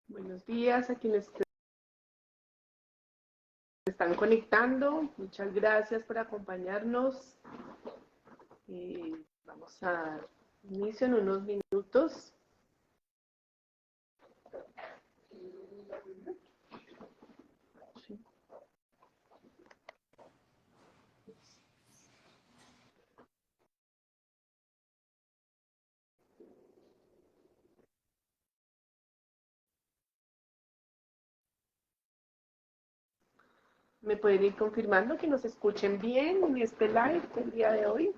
Buenos días a quienes se están conectando. Muchas gracias por acompañarnos. Vamos a dar inicio en unos minutos. ¿Me pueden ir confirmando que nos escuchen bien en este live del día de hoy?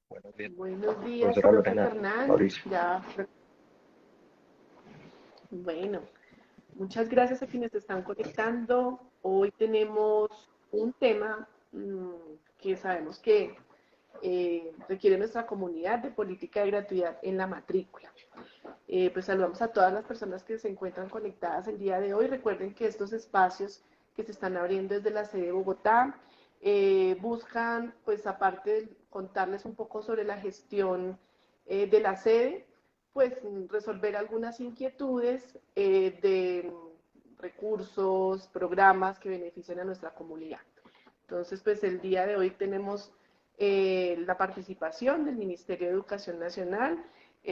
Buenos días, Buenos días, profesora profe Lorena, Fernán. Mauricio. Bueno, muchas gracias a quienes se están conectando. Hoy tenemos un tema que sabemos que requiere nuestra comunidad de política de gratuidad en la matrícula. Pues saludamos a todas las personas que se encuentran conectadas el día de hoy. Recuerden que estos espacios que se están abriendo desde la sede de Bogotá buscan, pues aparte de contarles un poco sobre la gestión de la sede, pues resolver algunas inquietudes de recursos, programas que benefician a nuestra comunidad. Entonces, pues el día de hoy tenemos la participación del Ministerio de Educación Nacional.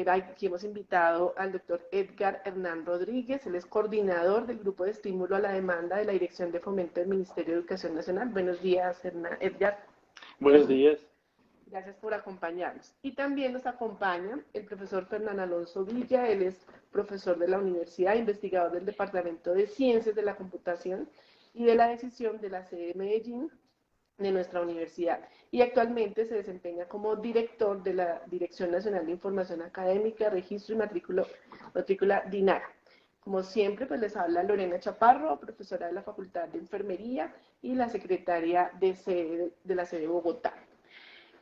Aquí hemos invitado al doctor Edgar Hernán Rodríguez, él es coordinador del Grupo de Estímulo a la Demanda de la Dirección de Fomento del Ministerio de Educación Nacional. Buenos días, Edgar. Buenos días. Gracias por acompañarnos. Y también nos acompaña el profesor Fernán Alonso Villa, él es profesor de la universidad, investigador del Departamento de Ciencias de la Computación y de la Decisión de la sede de Medellín, de nuestra universidad, y actualmente se desempeña como director de la Dirección Nacional de Información Académica, Registro y Matrícula DINARA. Como siempre, pues les habla Lorena Chaparro, profesora de la Facultad de Enfermería y la secretaria de la sede de Bogotá.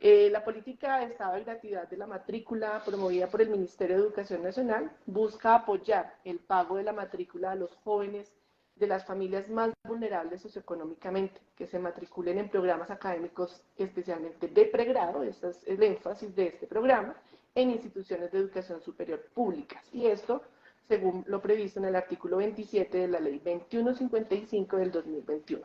La política de estado de gratuidad de la matrícula promovida por el Ministerio de Educación Nacional busca apoyar el pago de la matrícula a los jóvenes de las familias más vulnerables socioeconómicamente, que se matriculen en programas académicos especialmente de pregrado, ese es el énfasis de este programa, en instituciones de educación superior públicas. Y esto según lo previsto en el artículo 27 de la Ley 2155 del 2021.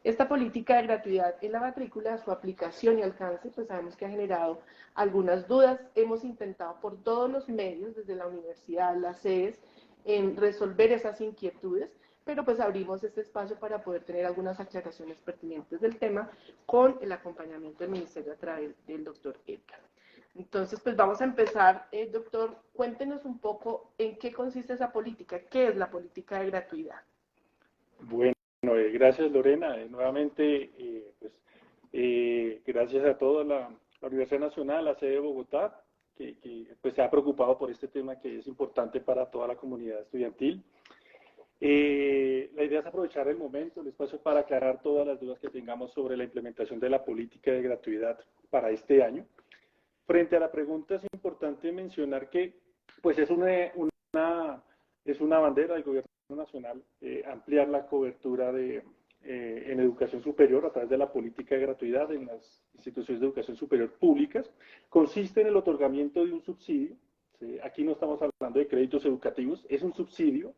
Esta política de gratuidad en la matrícula, su aplicación y alcance, pues sabemos que ha generado algunas dudas. Hemos intentado por todos los medios, desde la universidad, las sedes, en resolver esas inquietudes, pero pues abrimos este espacio para poder tener algunas aclaraciones pertinentes del tema con el acompañamiento del Ministerio a través del doctor Edgar. Entonces, pues vamos a empezar. Doctor, cuéntenos un poco en qué consiste esa política, qué es la política de gratuidad. Bueno, gracias Lorena. Nuevamente, gracias a toda la Universidad Nacional, la sede de Bogotá, que pues, se ha preocupado por este tema que es importante para toda la comunidad estudiantil. La idea es aprovechar el momento, el espacio para aclarar todas las dudas que tengamos sobre la implementación de la política de gratuidad para este año. frente a la pregunta es importante mencionar que pues es una bandera del gobierno nacional ampliar la cobertura en educación superior a través de la política de gratuidad en las instituciones de educación superior públicas. Consiste en el otorgamiento de un subsidio. ¿Sí? Aquí no estamos hablando de créditos educativos, es un subsidio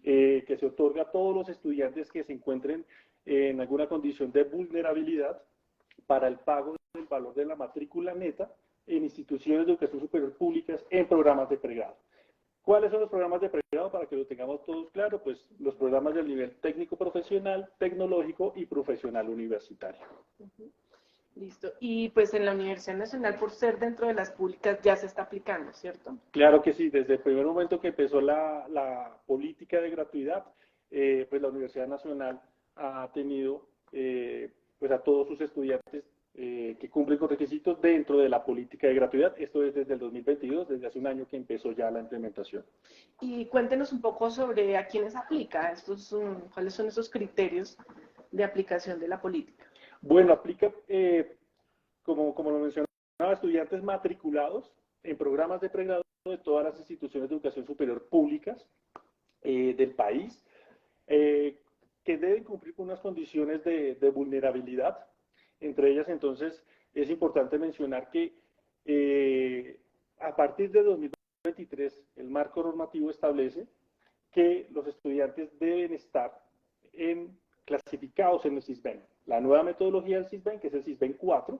que se otorga a todos los estudiantes que se encuentren en alguna condición de vulnerabilidad para el pago del valor de la matrícula neta en instituciones de educación superior públicas en programas de pregrado. ¿Cuáles son los programas de pregrado? Para que lo tengamos todos claro, pues los programas del nivel técnico profesional, tecnológico y profesional universitario. Listo. Y pues en la Universidad Nacional, por ser dentro de las públicas, ya se está aplicando, ¿cierto? Claro que sí, desde el primer momento que empezó la política de gratuidad, pues la Universidad Nacional ha tenido pues a todos sus estudiantes que cumplen con requisitos dentro de la política de gratuidad. Esto es desde el 2022, desde hace un año que empezó ya la implementación. Y cuéntenos un poco sobre a quiénes aplica, cuáles son esos criterios de aplicación de la política. Bueno, aplica, como lo mencionaba, estudiantes matriculados en programas de pregrado de todas las instituciones de educación superior públicas del país, que deben cumplir con unas condiciones de vulnerabilidad. Entre ellas, entonces, es importante mencionar que a partir de 2023, el marco normativo establece que los estudiantes deben estar clasificados en el SISBEN. La nueva metodología del SISBEN, que es el SISBEN 4,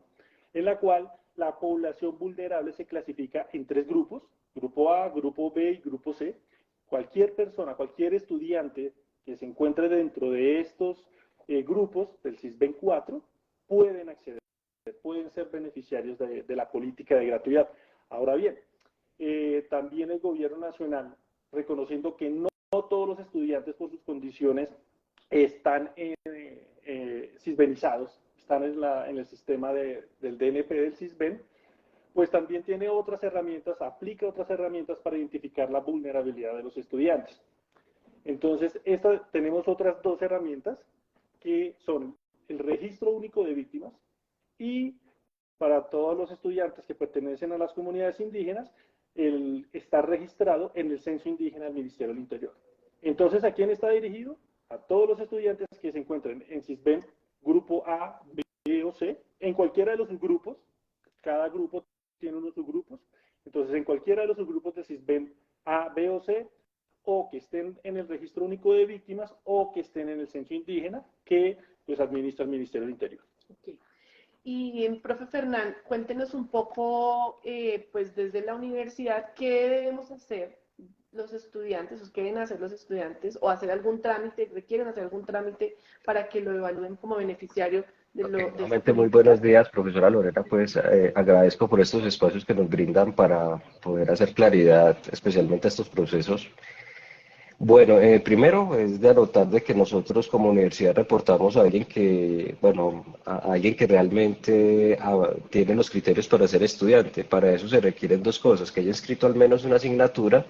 en la cual la población vulnerable se clasifica en 3 grupos, grupo A, grupo B y grupo C. Cualquier persona, cualquier estudiante que se encuentre dentro de estos grupos del SISBEN 4 pueden acceder, pueden ser beneficiarios de la política de gratuidad. Ahora bien, también el gobierno nacional, reconociendo que no todos los estudiantes por sus condiciones están sisbenizados, están en el sistema del DNP del SISBEN, pues también tiene otras herramientas, aplica otras herramientas para identificar la vulnerabilidad de los estudiantes. Entonces, tenemos otras 2 herramientas que son el registro único de víctimas y para todos los estudiantes que pertenecen a las comunidades indígenas, el estar registrado en el censo indígena del Ministerio del Interior. Entonces, ¿a quién está dirigido? A todos los estudiantes que se encuentren en SISBEN grupo A, B o C, en cualquiera de los subgrupos. Cada grupo tiene unos subgrupos. Entonces, en cualquiera de los subgrupos de SISBEN A, B o C, o que estén en el registro único de víctimas o que estén en el censo indígena que pues administra el Ministerio del Interior. Okay. Y, profe Fernán, cuéntenos un poco, pues desde la universidad, ¿qué debemos hacer los estudiantes, o qué deben hacer los estudiantes, o hacer algún trámite, requieren hacer algún trámite para que lo evalúen como beneficiario de lo de Nuevamente, muy buenos días, profesora Lorena, pues agradezco por estos espacios que nos brindan para poder hacer claridad, especialmente a estos procesos. Bueno, primero es de anotar de que nosotros como universidad reportamos a alguien que, bueno, a alguien que realmente tiene los criterios para ser estudiante. Para eso se requieren 2 cosas, que haya inscrito al menos una asignatura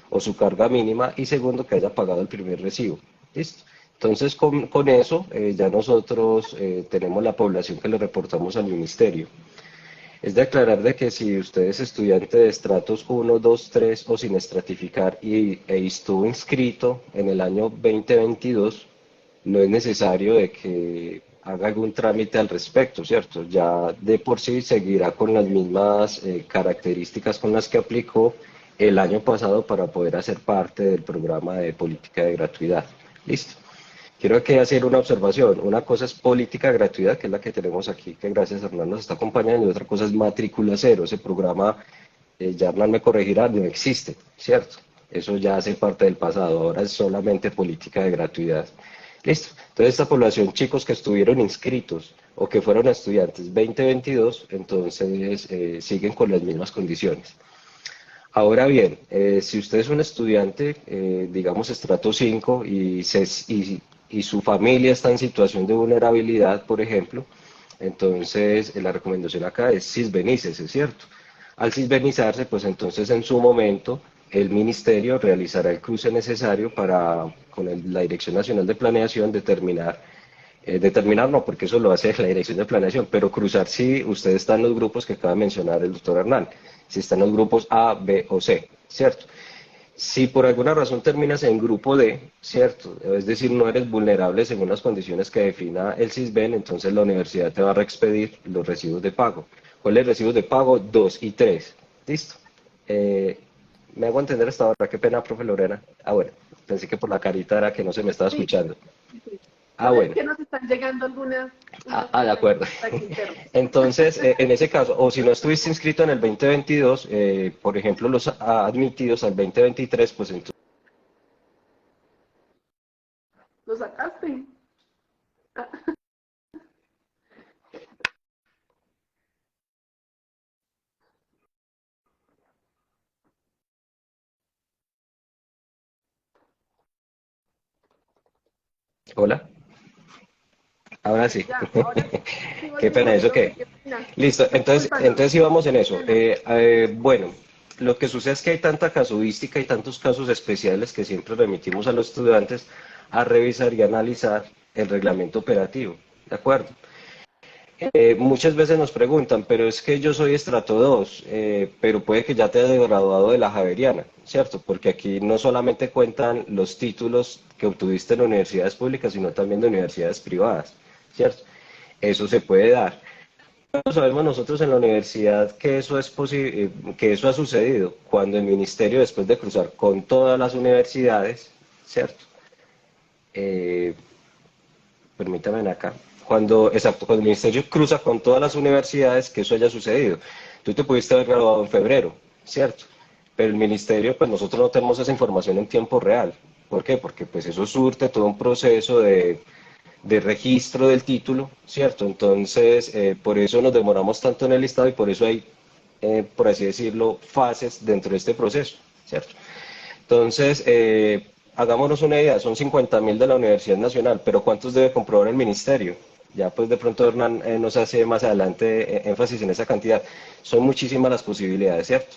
o su carga mínima y segundo, que haya pagado el primer recibo. ¿Listo? Entonces, con eso ya nosotros tenemos la población que le reportamos al ministerio. Es de aclarar de que si usted es estudiante de estratos 1, 2, 3 o sin estratificar e estuvo inscrito en el año 2022, no es necesario de que haga algún trámite al respecto, ¿cierto? Ya de por sí seguirá con las mismas características con las que aplicó el año pasado para poder hacer parte del programa de política de gratuidad. Listo. Quiero aquí hacer una observación. Una cosa es política de gratuidad, que es la que tenemos aquí, que gracias a Hernán nos está acompañando, y otra cosa es matrícula cero. Ese programa, ya Hernán me corregirá, no existe, ¿cierto? Eso ya hace parte del pasado, ahora es solamente política de gratuidad. Listo. Entonces, esta población, chicos que estuvieron inscritos o que fueron estudiantes 2022, entonces siguen con las mismas condiciones. Ahora bien, si usted es un estudiante, digamos estrato 5, y su familia está en situación de vulnerabilidad, por ejemplo, entonces la recomendación acá es sisbenícese, ¿cierto? Al sisbenizarse, pues entonces en su momento el ministerio realizará el cruce necesario para, con la Dirección Nacional de Planeación, determinar Determinar no, porque eso lo hace la dirección de planeación, pero cruzar sí, usted está en los grupos que acaba de mencionar el doctor Hernán, si está en los grupos A, B o C, ¿cierto? Si por alguna razón terminas en grupo D, ¿cierto? Es decir, no eres vulnerable según las condiciones que defina el CISBEN, entonces la universidad te va a reexpedir los recibos de pago. ¿Cuáles recibos de pago? 2 y 3. ¿Listo? ¿Me hago entender hasta ahora? Qué pena, profe Lorena. Ah, bueno, pensé que por la carita era que no se me estaba Sí, escuchando. sí. Ah, No, es bueno. que nos están llegando unas De cosas acuerdo. internas. Entonces, en ese caso, o si no estuviste inscrito en el 2022, por ejemplo, los admitidos al 2023, pues entonces... ¿Lo sacaste? Ah, Hola, ahora sí. ya, ahora sí Qué pena, volvimos, ¿eso profe, qué? qué pena. Listo, Discúlpanos. entonces íbamos en Qué eso. pena. Bueno, lo que sucede es que hay tanta casuística y tantos casos especiales que siempre remitimos a los estudiantes a revisar y analizar el reglamento operativo, ¿de acuerdo? Muchas veces nos preguntan, pero es que yo soy estrato 2, pero puede que ya te hayas graduado de la Javeriana, ¿cierto? Porque aquí no solamente cuentan los títulos que obtuviste en universidades públicas, sino también de universidades privadas, ¿cierto? Eso se puede dar. No sabemos nosotros en la universidad que eso es que eso ha sucedido cuando el ministerio, después de cruzar con todas las universidades, ¿cierto? Eh, permítame acá, exacto, cuando el ministerio cruza con todas las universidades, que eso haya sucedido. Tú te pudiste haber graduado en febrero, ¿cierto? Pero el ministerio, pues nosotros no tenemos esa información en tiempo real. ¿Por qué? Porque pues eso surte todo un proceso de registro del título, ¿cierto? Entonces, por eso nos demoramos tanto en el listado y por eso hay, por así decirlo, fases dentro de este proceso, ¿cierto? Entonces, hagámonos una idea, son 50.000 de la Universidad Nacional, pero ¿cuántos debe comprobar el ministerio? Ya pues de pronto Hernán nos hace más adelante énfasis en esa cantidad. Son muchísimas las posibilidades, ¿cierto?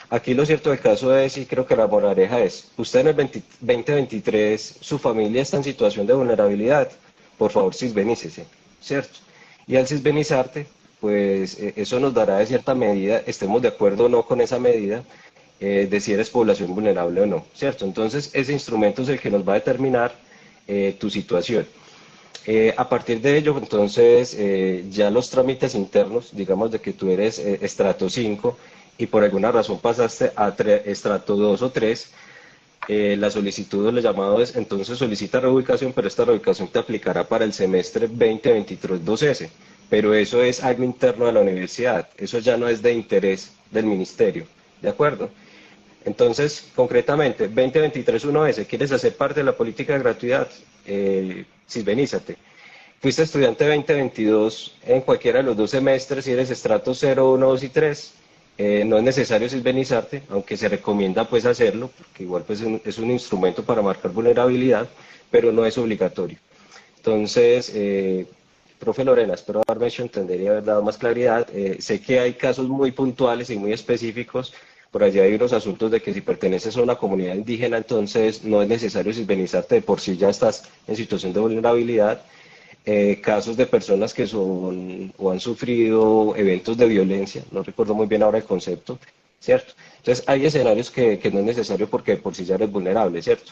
Aquí lo cierto del caso es, y creo que la moraleja es, usted en el 2023, su familia está en situación de vulnerabilidad, por favor sisbenícese, ¿cierto? Y al sisbenizarte, pues eso nos dará de cierta medida, estemos de acuerdo o no con esa medida, de si eres población vulnerable o no, ¿cierto? Entonces, ese instrumento es el que nos va a determinar tu situación. A partir de ello, entonces, ya los trámites internos, digamos de que tú eres estrato 5 y por alguna razón pasaste a estrato 2 o 3, la solicitud o el llamado es, entonces solicita reubicación, pero esta reubicación te aplicará para el semestre 2023-2S, pero eso es algo interno de la universidad, eso ya no es de interés del ministerio, ¿de acuerdo? Entonces, concretamente, 2023-1S, ¿quieres hacer parte de la política de gratuidad? Sisbenízate. Fuiste estudiante 2022 en cualquiera de los dos semestres, si eres estrato 0, 1, 2 y 3, no es necesario sisbenizarte, aunque se recomienda pues hacerlo, porque igual pues es un instrumento para marcar vulnerabilidad, pero no es obligatorio. Entonces, profe Lorena, espero haberme hecho entender y haber dado más claridad. Sé que hay casos muy puntuales y muy específicos. Por allá hay unos asuntos de que si perteneces a una comunidad indígena, entonces no es necesario sisbenizarte, de por sí ya estás en situación de vulnerabilidad. Casos de personas que son o han sufrido eventos de violencia, no recuerdo muy bien ahora el concepto, ¿cierto? Entonces hay escenarios que no es necesario porque de por sí ya eres vulnerable, ¿cierto?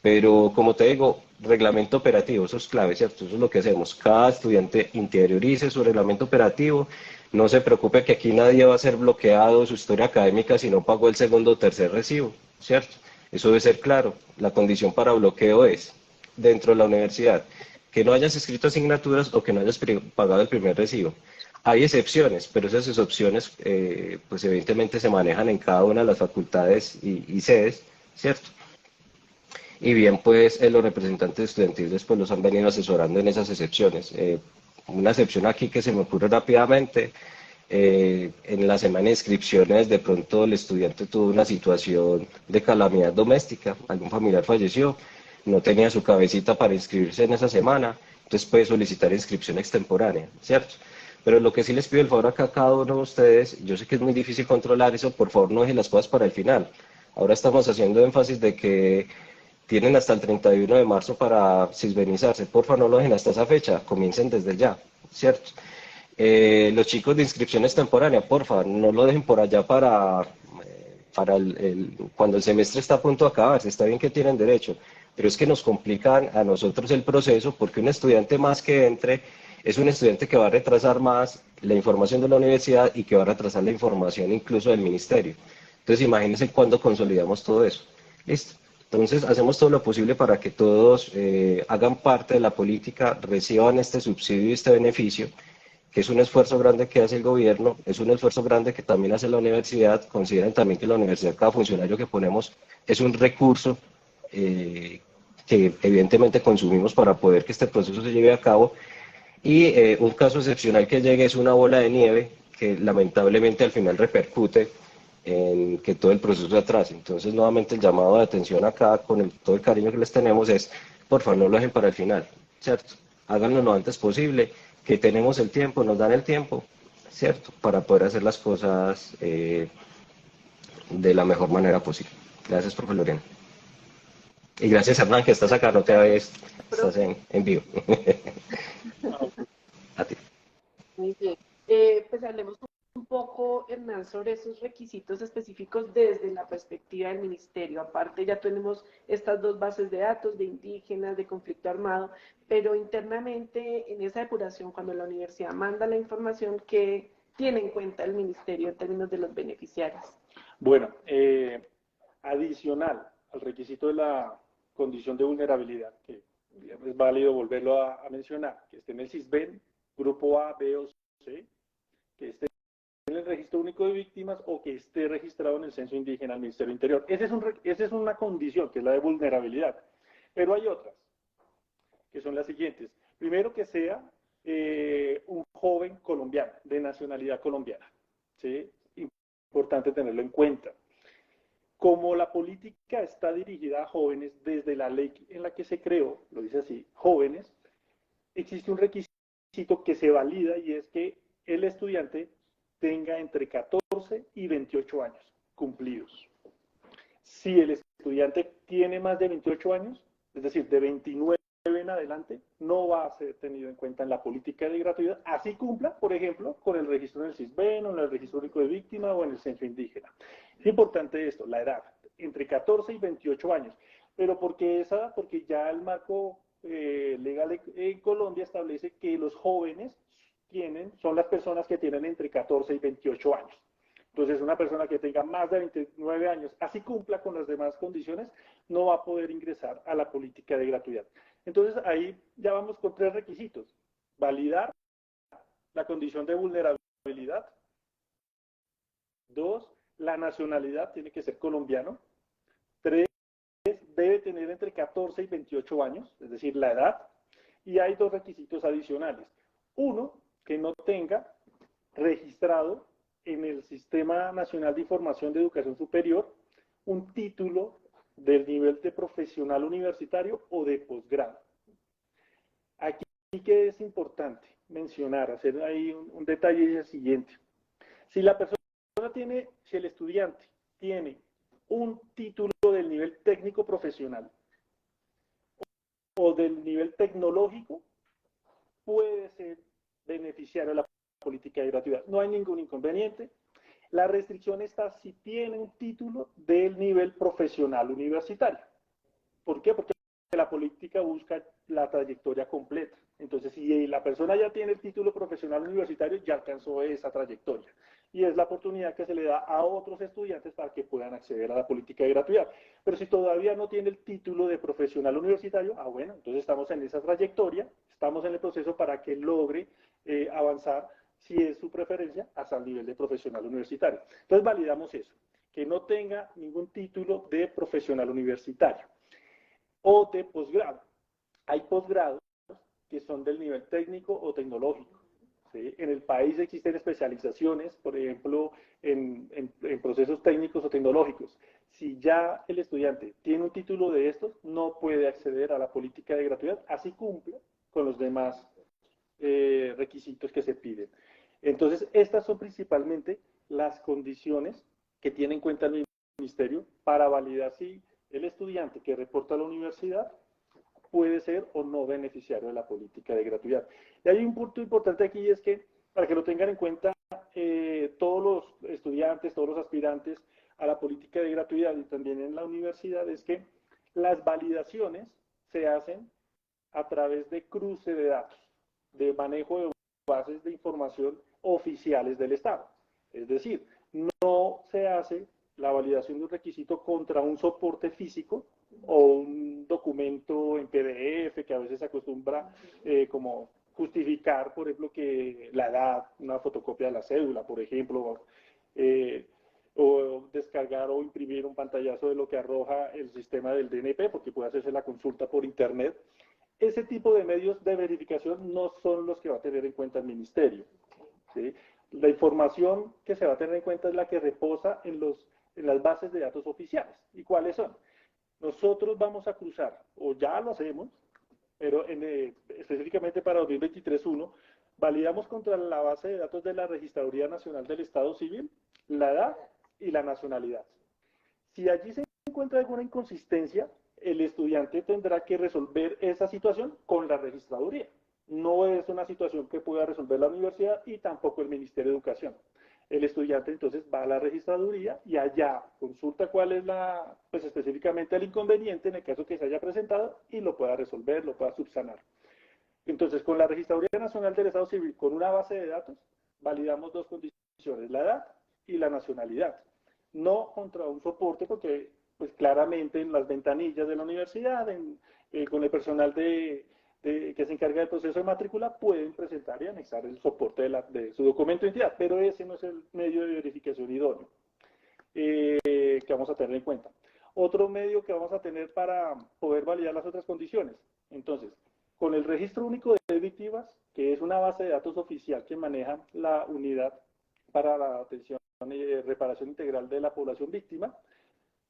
Pero como te digo, reglamento operativo, eso es clave, ¿cierto? Eso es lo que hacemos. Cada estudiante interiorice su reglamento operativo, no se preocupe que aquí nadie va a ser bloqueado de su historia académica si no pagó el segundo o tercer recibo, ¿cierto? Eso debe ser claro. La condición para bloqueo es, dentro de la universidad, que no hayas escrito asignaturas o que no hayas pagado el primer recibo. Hay excepciones, pero esas excepciones, pues evidentemente se manejan en cada una de las facultades y sedes, ¿cierto? Y bien, pues los representantes estudiantiles pues los han venido asesorando en esas excepciones. Una excepción aquí que se me ocurre rápidamente, en la semana de inscripciones de pronto el estudiante tuvo una situación de calamidad doméstica, algún familiar falleció, no tenía su cabecita para inscribirse en esa semana, entonces puede solicitar inscripción extemporánea, ¿cierto? Pero lo que sí les pido el favor acá a cada uno de ustedes, yo sé que es muy difícil controlar eso, por favor no dejen las cosas para el final. Ahora estamos haciendo énfasis de que tienen hasta el 31 de marzo para sisbenizarse. Porfa, no lo dejen hasta esa fecha, comiencen desde ya, ¿cierto? Los chicos de inscripción extemporánea, porfa, no lo dejen por allá para cuando el semestre está a punto de acabarse. Está bien que tienen derecho, pero es que nos complican a nosotros el proceso porque un estudiante más que entre es un estudiante que va a retrasar más la información de la universidad y que va a retrasar la información incluso del ministerio. Entonces imagínense cuándo consolidamos todo eso. Listo. Entonces hacemos todo lo posible para que todos hagan parte de la política, reciban este subsidio y este beneficio, que es un esfuerzo grande que hace el gobierno, es un esfuerzo grande que también hace la universidad. Consideren también que la universidad, cada funcionario que ponemos, es un recurso que evidentemente consumimos para poder que este proceso se lleve a cabo. Y un caso excepcional que llegue es una bola de nieve que lamentablemente al final repercute en que todo el proceso se atrase. Entonces, nuevamente el llamado de atención acá, con todo el cariño que les tenemos, es, por favor, no lo dejen para el final, ¿cierto? Háganlo lo antes posible, que tenemos el tiempo, nos dan el tiempo, ¿cierto? Para poder hacer las cosas de la mejor manera posible. Gracias, profe Lorena. Y gracias, Hernán, que estás acá, no te ves, estás en vivo. A ti. Muy bien. Pues hablemos un poco, Hernán, sobre esos requisitos específicos desde la perspectiva del ministerio. Aparte, ya tenemos estas dos bases de datos de indígenas, de conflicto armado, pero internamente en esa depuración, cuando la universidad manda la información, ¿qué tiene en cuenta el ministerio en términos de los beneficiarios? Bueno, adicional al requisito de la condición de vulnerabilidad, que es válido volverlo a mencionar, que esté en el CISBEN, grupo A, B o C, que esté en el registro único de víctimas o que esté registrado en el censo indígena del Ministerio del Interior. Esa es una condición, que es la de vulnerabilidad. Pero hay otras, que son las siguientes. Primero, que sea un joven colombiano, de nacionalidad colombiana. ¿Sí? Importante tenerlo en cuenta. Como la política está dirigida a jóvenes desde la ley en la que se creó, lo dice así, jóvenes, existe un requisito que se valida y es que el estudiante tenga entre 14 y 28 años cumplidos. Si el estudiante tiene más de 28 años, es decir, de 29 en adelante, no va a ser tenido en cuenta en la política de gratuidad, así cumpla, por ejemplo, con el registro en el CISBEN o en el registro único de víctima o en el censo indígena. Es importante esto, la edad, entre 14 y 28 años, pero porque ya el marco legal en Colombia establece que los jóvenes son las personas que tienen entre 14 y 28 años. Entonces, una persona que tenga más de 29 años, así cumpla con las demás condiciones, no va a poder ingresar a la política de gratuidad. Entonces, ahí ya vamos con 3 requisitos. Validar la condición de vulnerabilidad. 2, la nacionalidad, tiene que ser colombiano. 3, debe tener entre 14 y 28 años, es decir, la edad. Y hay 2 requisitos adicionales. 1, que no tenga registrado en el Sistema Nacional de Información de Educación Superior un título del nivel de profesional universitario o de posgrado. Aquí que es importante mencionar, hacer ahí un detalle es el siguiente. Si el estudiante tiene un título del nivel técnico profesional o del nivel tecnológico, puede ser beneficiario de la política de gratuidad. No hay ningún inconveniente. La restricción está si tiene un título del nivel profesional universitario. ¿Por qué? Porque la política busca la trayectoria completa. Entonces, si la persona ya tiene el título profesional universitario, ya alcanzó esa trayectoria. Y es la oportunidad que se le da a otros estudiantes para que puedan acceder a la política de gratuidad. Pero si todavía no tiene el título de profesional universitario, bueno, entonces estamos en esa trayectoria, estamos en el proceso para que logre avanzar, si es su preferencia, hasta el nivel de profesional universitario. Entonces validamos eso, que no tenga ningún título de profesional universitario o de posgrado. Hay posgrados que son del nivel técnico o tecnológico. ¿Sí? En el país existen especializaciones, por ejemplo, en procesos técnicos o tecnológicos. Si ya el estudiante tiene un título de estos, no puede acceder a la política de gratuidad, así cumple con los demás requisitos que se piden. Entonces, estas son principalmente las condiciones que tiene en cuenta el ministerio para validar si el estudiante que reporta a la universidad puede ser o no beneficiario de la política de gratuidad. Y hay un punto importante aquí, es que, para que lo tengan en cuenta todos los estudiantes, todos los aspirantes a la política de gratuidad y también en la universidad, es que las validaciones se hacen a través de cruce de datos, de manejo de bases de información oficiales del Estado. Es decir, no se hace la validación de un requisito contra un soporte físico o un documento en PDF que a veces se acostumbra como justificar, por ejemplo, que la edad, una fotocopia de la cédula, por ejemplo, o descargar o imprimir un pantallazo de lo que arroja el sistema del DNP, porque puede hacerse la consulta por internet. Ese tipo de medios de verificación no son los que va a tener en cuenta el ministerio, ¿sí? La información que se va a tener en cuenta es la que reposa en las bases de datos oficiales. ¿Y cuáles son? Nosotros vamos a cruzar, o ya lo hacemos, pero específicamente para 2023-1, validamos contra la base de datos de la Registraduría Nacional del Estado Civil la edad y la nacionalidad. Si allí se encuentra alguna inconsistencia, el estudiante tendrá que resolver esa situación con la registraduría. No es una situación que pueda resolver la universidad y tampoco el Ministerio de Educación. El estudiante entonces va a la registraduría y allá consulta cuál es pues específicamente el inconveniente en el caso que se haya presentado y lo pueda resolver, lo pueda subsanar. Entonces, con la Registraduría Nacional del Estado Civil, con una base de datos, validamos dos condiciones, la edad y la nacionalidad. No contra un soporte, porque pues claramente en las ventanillas de la universidad, con el personal que se encarga del proceso de matrícula, pueden presentar y anexar el soporte de su documento de identidad, pero ese no es el medio de verificación idóneo que vamos a tener en cuenta. Otro medio que vamos a tener para poder validar las otras condiciones. Entonces, con el Registro Único de Víctimas, que es una base de datos oficial que maneja la unidad para la atención y reparación integral de la población víctima,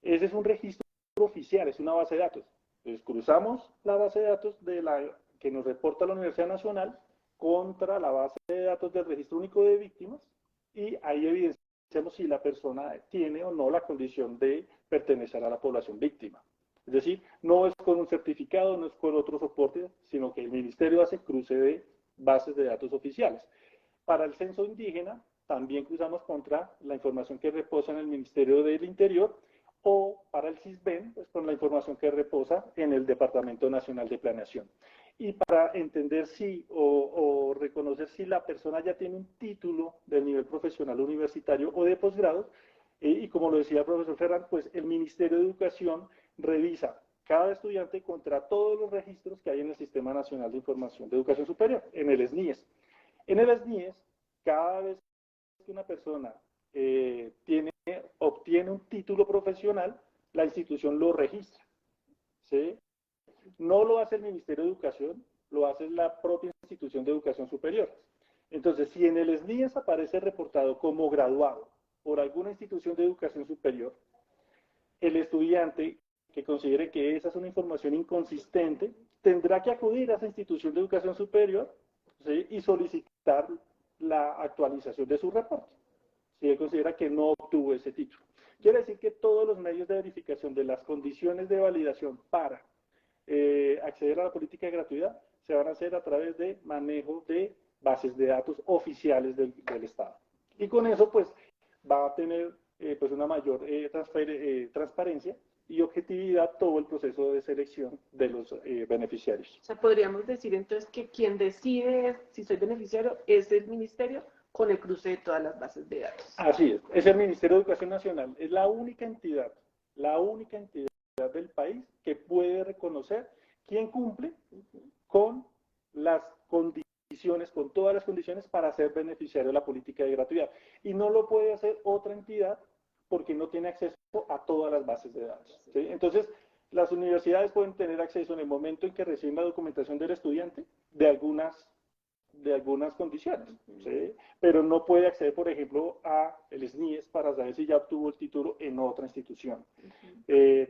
ese es un registro oficial, es una base de datos. Entonces, cruzamos la base de datos que nos reporta la Universidad Nacional contra la base de datos del Registro Único de Víctimas y ahí evidenciamos si la persona tiene o no la condición de pertenecer a la población víctima. Es decir, no es con un certificado, no es con otro soporte, sino que el ministerio hace cruce de bases de datos oficiales. Para el censo indígena, también cruzamos contra la información que reposa en el Ministerio del Interior, o para el CISBEN, pues con la información que reposa en el Departamento Nacional de Planeación. Y para entender si o reconocer si la persona ya tiene un título del nivel profesional universitario o de posgrado, y como lo decía el profesor Ferran, pues el Ministerio de Educación revisa cada estudiante contra todos los registros que hay en el Sistema Nacional de Información de Educación Superior, en el SNIES. En el SNIES, cada vez que una persona obtiene un título profesional, la institución lo registra, ¿sí? No lo hace el Ministerio de Educación, lo hace la propia institución de educación superior. Entonces, si en el SNIES aparece reportado como graduado por alguna institución de educación superior, el estudiante que considere que esa es una información inconsistente, tendrá que acudir a esa institución de educación superior, ¿sí? Y solicitar la actualización de su reporte, si él considera que no obtuvo ese título. Quiere decir que todos los medios de verificación de las condiciones de validación para acceder a la política de gratuidad se van a hacer a través de manejo de bases de datos oficiales del Estado. Y con eso, pues, va a tener pues una mayor transparencia y objetividad todo el proceso de selección de los beneficiarios. O sea, podríamos decir entonces que quien decide si soy beneficiario es el ministerio con el cruce de todas las bases de datos. Así es el Ministerio de Educación Nacional, es la única entidad del país que puede reconocer quién cumple con las condiciones, con todas las condiciones para ser beneficiario de la política de gratuidad. Y no lo puede hacer otra entidad porque no tiene acceso a todas las bases de datos, ¿sí? Entonces, las universidades pueden tener acceso en el momento en que reciben la documentación del estudiante de algunas condiciones, ¿sí? Pero no puede acceder, por ejemplo, a el SNIES para saber si ya obtuvo el título en otra institución.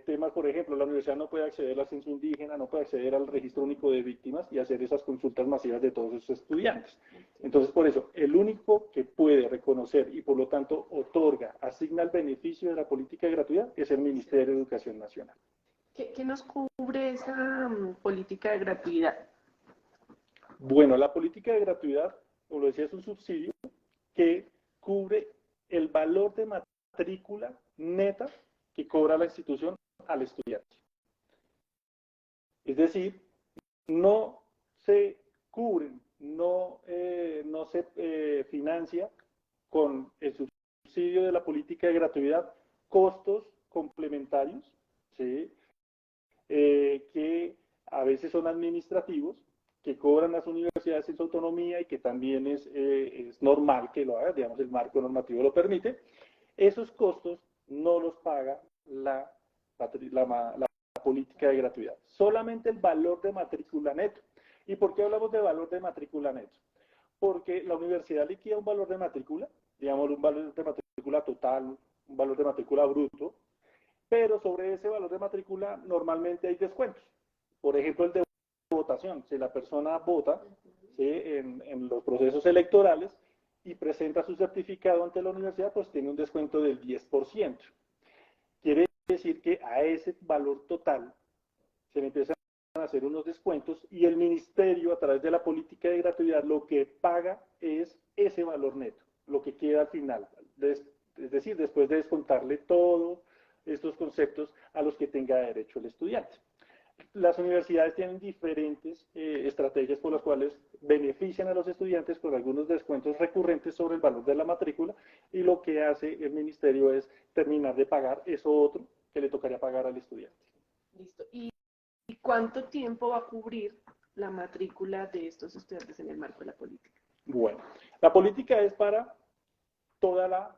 Temas, por ejemplo, la universidad no puede acceder al censo indígena, no puede acceder al registro único de víctimas y hacer esas consultas masivas de todos esos estudiantes. Entonces, por eso, el único que puede reconocer y por lo tanto otorga, asigna el beneficio de la política de gratuidad es el Ministerio de Educación Nacional. ¿Qué nos cubre esa política de gratuidad? Bueno, la política de gratuidad, como lo decía, es un subsidio que cubre el valor de matrícula neta que cobra la institución al estudiante. Es decir, no se cubren, no se financia con el subsidio de la política de gratuidad costos complementarios, ¿sí? Que a veces son administrativos, que cobran las universidades en su autonomía y que también es normal que lo hagan, digamos, el marco normativo lo permite. Esos costos no los paga la política de gratuidad, solamente el valor de matrícula neto. ¿Y por qué hablamos de valor de matrícula neto? Porque la universidad liquida un valor de matrícula, digamos un valor de matrícula total, un valor de matrícula bruto, pero sobre ese valor de matrícula normalmente hay descuentos. Por ejemplo, el de votación, si la persona vota, ¿sí?, en los procesos electorales y presenta su certificado ante la universidad, pues tiene un descuento del 10%. Quiere decir que a ese valor total se le empiezan a hacer unos descuentos y el ministerio, a través de la política de gratuidad, lo que paga es ese valor neto, lo que queda al final. Es decir, después de descontarle todos estos conceptos a los que tenga derecho el estudiante. Las universidades tienen diferentes estrategias por las cuales benefician a los estudiantes con algunos descuentos recurrentes sobre el valor de la matrícula, y lo que hace el ministerio es terminar de pagar eso otro que le tocaría pagar al estudiante. Listo. ¿Y cuánto tiempo va a cubrir la matrícula de estos estudiantes en el marco de la política? Bueno, la política es para toda la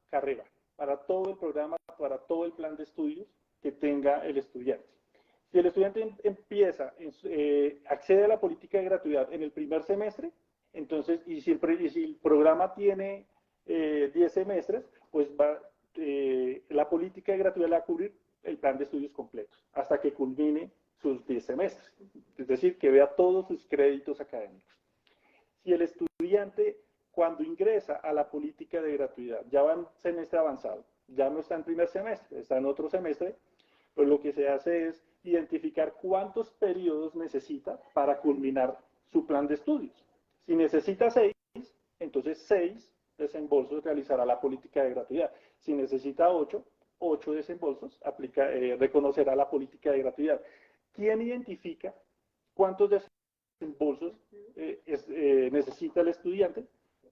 carrera, para todo el programa, para todo el plan de estudios que tenga el estudiante. Si el estudiante empieza, accede a la política de gratuidad en el primer semestre, entonces, y si el programa tiene 10 semestres, pues la política de gratuidad le va a cubrir el plan de estudios completos, hasta que culmine sus 10 semestres. Es decir, que vea todos sus créditos académicos. Si el estudiante, cuando ingresa a la política de gratuidad, ya va en semestre avanzado, ya no está en primer semestre, está en otro semestre, pues lo que se hace es identificar cuántos periodos necesita para culminar su plan de estudios. Si necesita 6, entonces 6 desembolsos realizará la política de gratuidad. Si necesita 8, 8 desembolsos reconocerá la política de gratuidad. ¿Quién identifica cuántos desembolsos necesita el estudiante?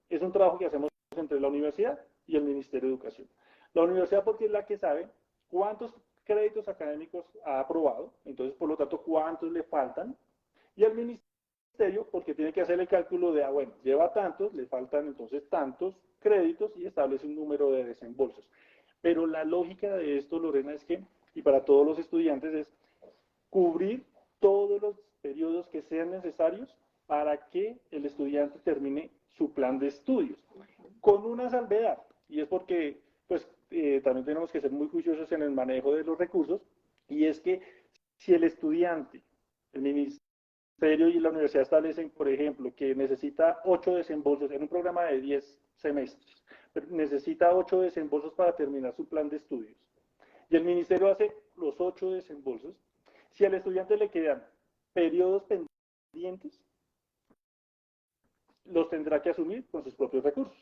Es un trabajo que hacemos entre la universidad y el Ministerio de Educación. La universidad, porque es la que sabe cuántos créditos académicos ha aprobado, entonces por lo tanto cuántos le faltan, y el ministerio porque tiene que hacer el cálculo de, bueno, lleva tantos, le faltan entonces tantos créditos y establece un número de desembolsos. Pero la lógica de esto, Lorena, es que, y para todos los estudiantes, es cubrir todos los periodos que sean necesarios para que el estudiante termine su plan de estudios, con una salvedad, y es porque pues también tenemos que ser muy juiciosos en el manejo de los recursos, y es que si el estudiante, el ministerio y la universidad establecen, por ejemplo, que necesita 8 desembolsos en un programa de 10 semestres, pero necesita 8 desembolsos para terminar su plan de estudios, y el ministerio hace los 8 desembolsos, si al estudiante le quedan periodos pendientes, los tendrá que asumir con sus propios recursos.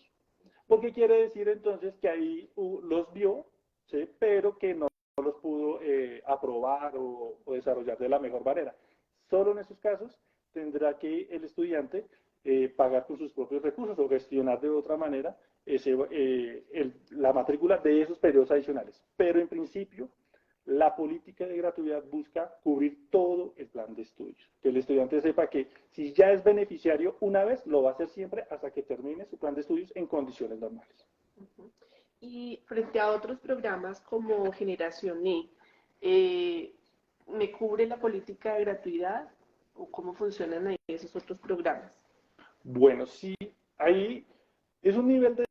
Porque quiere decir entonces que ahí los vio, ¿sí?, pero que no los pudo aprobar o desarrollar de la mejor manera. Solo en esos casos tendrá que el estudiante pagar con sus propios recursos o gestionar de otra manera la matrícula de esos periodos adicionales. Pero en principio, la política de gratuidad busca cubrir todo el plan de estudios. Que el estudiante sepa que si ya es beneficiario una vez, lo va a hacer siempre hasta que termine su plan de estudios en condiciones normales. Y frente a otros programas como Generación ¿me cubre la política de gratuidad o cómo funcionan ahí esos otros programas? Bueno, sí, ahí es un nivel de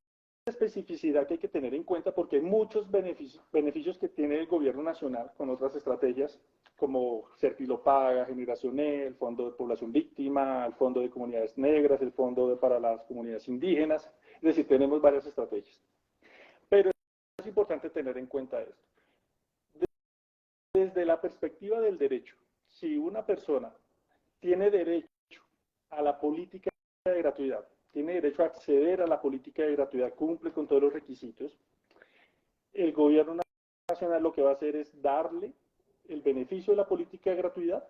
especificidad que hay que tener en cuenta porque hay muchos beneficios que tiene el gobierno nacional con otras estrategias como Serpilopaga, Generación E, el Fondo de Población Víctima, el Fondo de Comunidades Negras, el Fondo para las Comunidades Indígenas, es decir, tenemos varias estrategias. Pero es importante tener en cuenta esto. desde la perspectiva del derecho, si una persona tiene derecho a la política de gratuidad, tiene derecho a acceder a la política de gratuidad, cumple con todos los requisitos, el gobierno nacional lo que va a hacer es darle el beneficio de la política de gratuidad,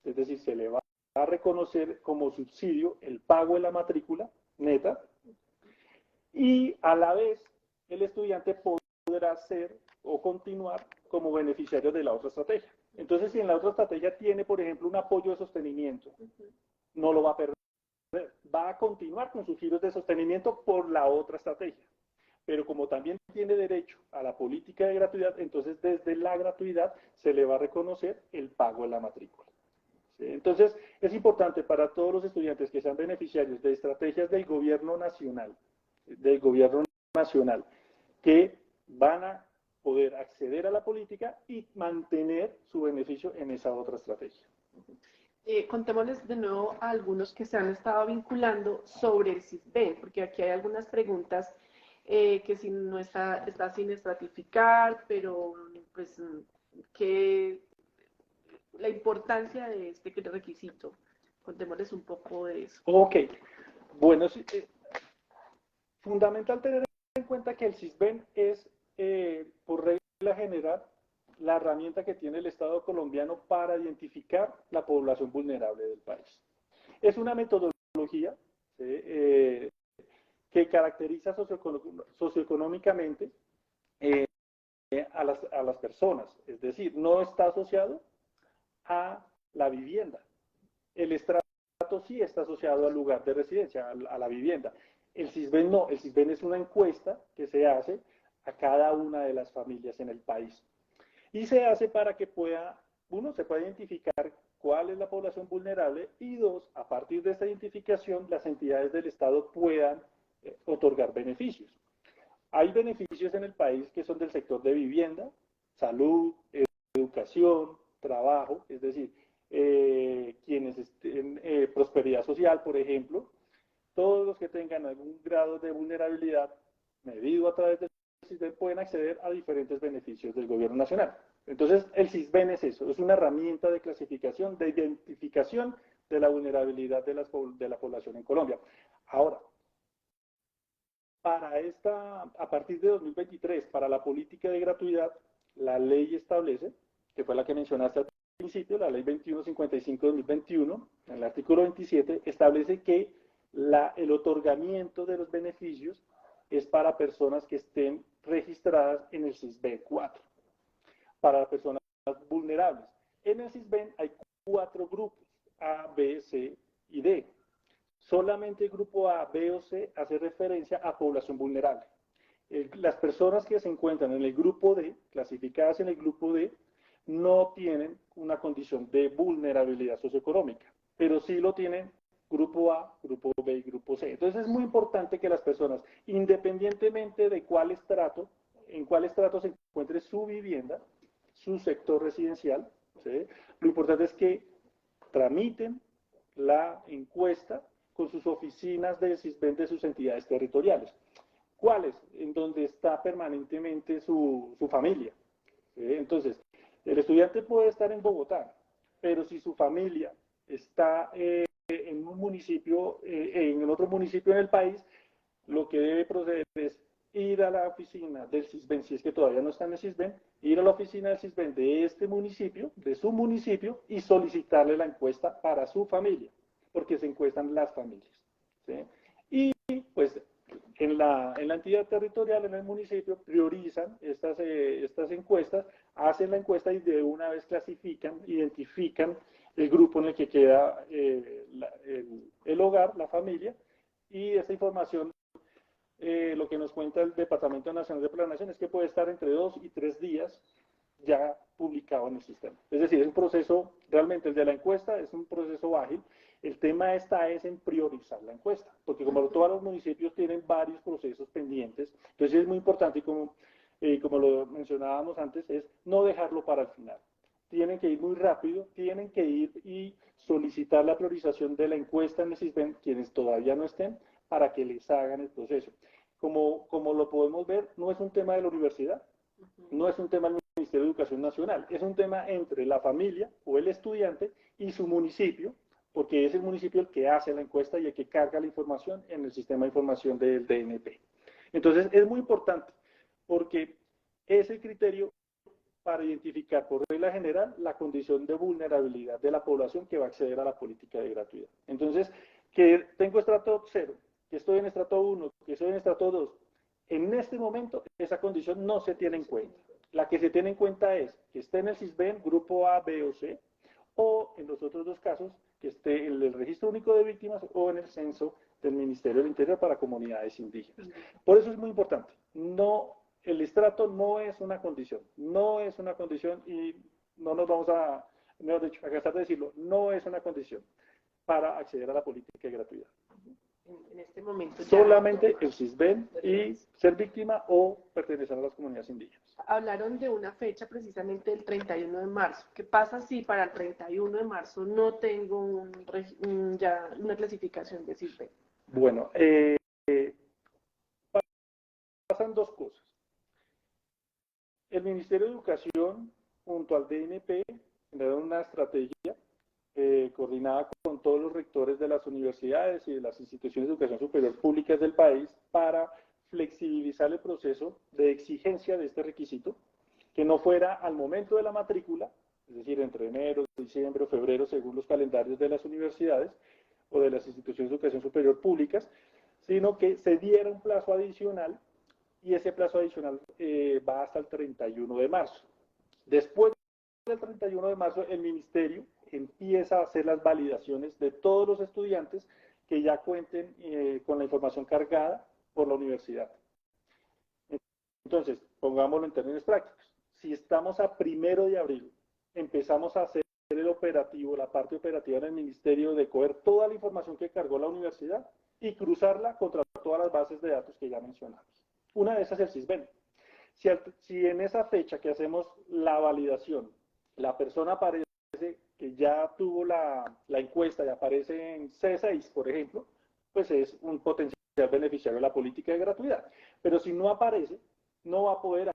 es decir, se le va a reconocer como subsidio el pago de la matrícula neta, y a la vez el estudiante podrá ser o continuar como beneficiario de la otra estrategia. Entonces, si en la otra estrategia tiene, por ejemplo, un apoyo de sostenimiento, no lo va a perder, va a continuar con sus giros de sostenimiento por la otra estrategia. Pero como también tiene derecho a la política de gratuidad, entonces desde la gratuidad se le va a reconocer el pago de la matrícula. ¿Sí? Entonces, es importante para todos los estudiantes que sean beneficiarios de estrategias del gobierno nacional, que van a poder acceder a la política y mantener su beneficio en esa otra estrategia. Contémosles de nuevo a algunos que se han estado vinculando sobre el CISBEN, porque aquí hay algunas preguntas que si no está sin estratificar, pero pues que la importancia de este requisito. Contémosles un poco de eso. Ok, bueno, fundamental tener en cuenta que el CISBEN es, por regla general, la herramienta que tiene el Estado colombiano para identificar la población vulnerable del país. Es una metodología que caracteriza socioeconómicamente a las personas, es decir, no está asociado a la vivienda. El estrato sí está asociado al lugar de residencia, a la vivienda. El CISBEN no, el CISBEN es una encuesta que se hace a cada una de las familias en el país. Y se hace para que se pueda identificar cuál es la población vulnerable y dos, a partir de esta identificación, las entidades del Estado puedan otorgar beneficios. Hay beneficios en el país que son del sector de vivienda, salud, educación, trabajo, es decir, quienes estén prosperidad social, por ejemplo, todos los que tengan algún grado de vulnerabilidad medido a través del CISBEN pueden acceder a diferentes beneficios del gobierno nacional. Entonces, el CISBEN es eso, es una herramienta de clasificación, de identificación de la vulnerabilidad de la población en Colombia. Ahora, a partir de 2023, para la política de gratuidad, la ley establece, que fue la que mencionaste al principio, la ley 2155-2021, en el artículo 27, establece que el otorgamiento de los beneficios es para personas que estén registradas en el CISBEN 4, para personas vulnerables. En el CISBEN hay 4 grupos, A, B, C y D. Solamente el grupo A, B o C hace referencia a población vulnerable. Las personas que se encuentran en el grupo D, clasificadas en el grupo D, no tienen una condición de vulnerabilidad socioeconómica, pero sí lo tienen grupo A, grupo B y grupo C. Entonces es muy importante que las personas, independientemente de en cuál estrato se encuentre su vivienda, su sector residencial, ¿sí? Lo importante es que tramiten la encuesta con sus oficinas de CISBEN de sus entidades territoriales. ¿Cuáles? En donde está permanentemente su familia. ¿Sí? Entonces, el estudiante puede estar en Bogotá, pero si su familia está en un municipio, en otro municipio en el país, lo que debe proceder es ir a la oficina del CISBEN, si es que todavía no está en el CISBEN, ir a la oficina del CISBEN de este municipio, de su municipio, y solicitarle la encuesta para su familia, porque se encuestan las familias. ¿Sí? Y pues en la entidad territorial, en el municipio, priorizan estas encuestas, hacen la encuesta y de una vez identifican el grupo en el que queda el hogar, la familia, y esta información, lo que nos cuenta el Departamento Nacional de Planeación es que puede estar entre 2 y 3 días ya publicado en el sistema. Es decir, es un proceso, realmente el de la encuesta es un proceso ágil. El tema es en priorizar la encuesta, porque como todos los municipios tienen varios procesos pendientes, entonces es muy importante, y como lo mencionábamos antes, es no dejarlo para el final. Tienen que ir muy rápido, tienen que ir y solicitar la priorización de la encuesta en el CISBEN, quienes todavía no estén, para que les hagan el proceso. Como lo podemos ver, no es un tema de la universidad, no es un tema del Ministerio de Educación Nacional. Es un tema entre la familia o el estudiante y su municipio, porque es el municipio el que hace la encuesta y el que carga la información en el sistema de información del DNP. Entonces, es muy importante, porque es el criterio para identificar por regla general la condición de vulnerabilidad de la población que va a acceder a la política de gratuidad. Entonces, que tengo estrato 0, que estoy en estrato 1, que estoy en estrato 2, en este momento esa condición no se tiene en cuenta. La que se tiene en cuenta es que esté en el SISBEN, grupo A, B o C, o en los otros dos casos, que esté en el Registro Único de Víctimas o en el censo del Ministerio del Interior para comunidades indígenas. Por eso es muy importante. El estrato no es una condición, no es una condición y no nos vamos a, mejor dicho, a gastar de decirlo, no es una condición para acceder a la política de gratuidad. En este momento solamente el SISBEN y ser víctima o pertenecer a las comunidades indígenas. Hablaron de una fecha precisamente del 31 de marzo. ¿Qué pasa si para el 31 de marzo no tengo ya una clasificación de SISBEN? Bueno, pasan dos cosas. El Ministerio de Educación, junto al DNP, generaron una estrategia coordinada con todos los rectores de las universidades y de las instituciones de educación superior públicas del país para flexibilizar el proceso de exigencia de este requisito, que no fuera al momento de la matrícula, es decir, entre enero, diciembre o febrero, según los calendarios de las universidades o de las instituciones de educación superior públicas, sino que se diera un plazo adicional, y ese plazo adicional va hasta el 31 de marzo. Después del 31 de marzo, el Ministerio empieza a hacer las validaciones de todos los estudiantes que ya cuenten con la información cargada por la universidad. Entonces, pongámoslo en términos prácticos. Si estamos a 1 de abril, empezamos a hacer el operativo, la parte operativa en el Ministerio de coger toda la información que cargó la universidad y cruzarla contra todas las bases de datos que ya mencionamos. Una de esas es el SISBEN. Si en esa fecha que hacemos la validación, la persona aparece que ya tuvo la encuesta y aparece en C6, por ejemplo, pues es un potencial beneficiario de la política de gratuidad. Pero si no aparece, no va a poder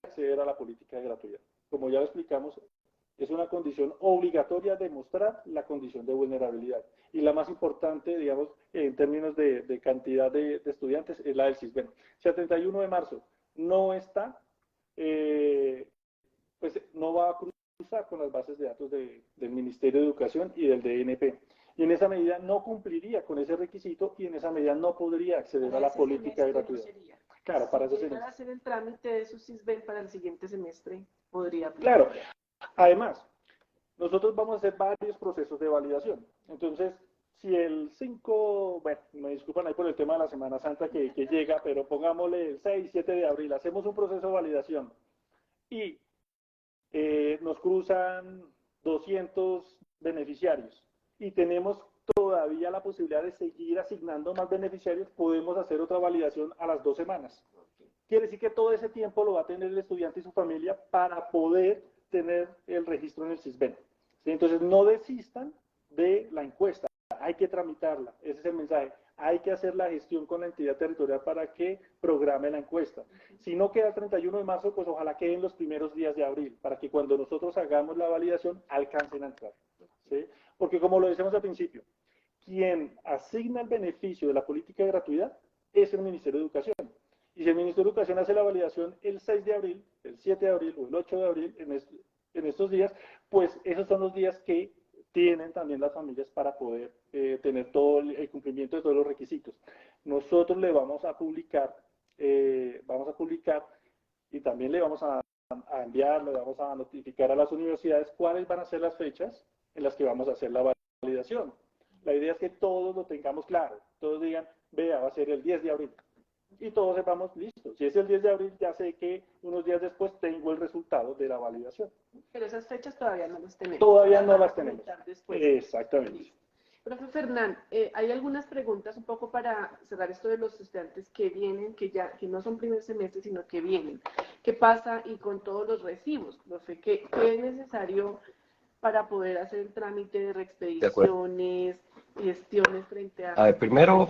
acceder a la política de gratuidad. Como ya lo explicamos, es una condición obligatoria demostrar la condición de vulnerabilidad. Y la más importante, digamos, en términos de cantidad de estudiantes, es la del SISBEN. Si el 31 de marzo no está, pues no va a cruzar con las bases de datos del Ministerio de Educación y del DNP. Y en esa medida no cumpliría con ese requisito y en esa medida no podría acceder a la política de gratuidad. Claro, para eso para hacer el trámite de su SISBEN para el siguiente semestre, podría aplicar. Claro. Además, nosotros vamos a hacer varios procesos de validación. Entonces, si el 5, bueno, me disculpan ahí por el tema de la Semana Santa que llega, pero pongámosle el 6, 7 de abril, hacemos un proceso de validación y nos cruzan 200 beneficiarios y tenemos todavía la posibilidad de seguir asignando más beneficiarios, podemos hacer otra validación a las 2 semanas. Quiere decir que todo ese tiempo lo va a tener el estudiante y su familia para poder tener el registro en el SISBEN. ¿Sí? Entonces, no desistan de la encuesta, hay que tramitarla, ese es el mensaje. Hay que hacer la gestión con la entidad territorial para que programe la encuesta. Si no queda el 31 de marzo, pues ojalá queden los primeros días de abril, para que cuando nosotros hagamos la validación, alcancen a entrar. ¿Sí? Porque como lo decíamos al principio, quien asigna el beneficio de la política de gratuidad es el Ministerio de Educación. Y si el Ministerio de Educación hace la validación el 6 de abril, el 7 de abril o el 8 de abril, en estos días, pues esos son los días que tienen también las familias para poder tener todo el cumplimiento de todos los requisitos. Nosotros le vamos a publicar y también le vamos a enviar, le vamos a notificar a las universidades cuáles van a ser las fechas en las que vamos a hacer la validación. La idea es que todos lo tengamos claro, todos digan, vea, va a ser el 10 de abril. Y todos sepamos, listo, si es el 10 de abril, ya sé que unos días después tengo el resultado de la validación. Pero esas fechas todavía no las tenemos. Todavía no las tenemos. Después. Exactamente. Listo. Profe Fernán, hay algunas preguntas un poco para cerrar esto de los estudiantes que vienen, que no son primer semestre, sino que vienen. ¿Qué pasa y con todos los recibos, profe? ¿Qué es necesario para poder hacer el trámite de reexpediciones, gestiones frente a... A ver, primero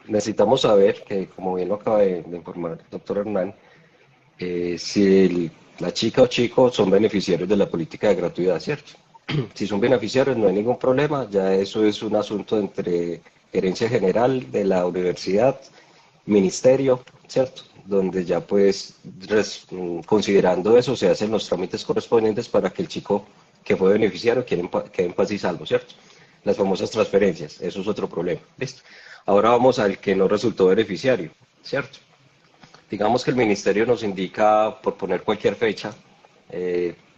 necesitamos saber, que como bien lo acaba de informar el doctor Hernán, si la chica o chico son beneficiarios de la política de gratuidad, ¿cierto? Si son beneficiarios no hay ningún problema, ya eso es un asunto entre gerencia general de la universidad, ministerio, ¿cierto? Donde ya pues considerando eso se hacen los trámites correspondientes para que el chico que fue beneficiario quede en paz y salvo, ¿cierto? Las famosas transferencias, eso es otro problema, ¿listo? Ahora vamos al que no resultó beneficiario, ¿cierto? Digamos que el ministerio nos indica, por poner cualquier fecha,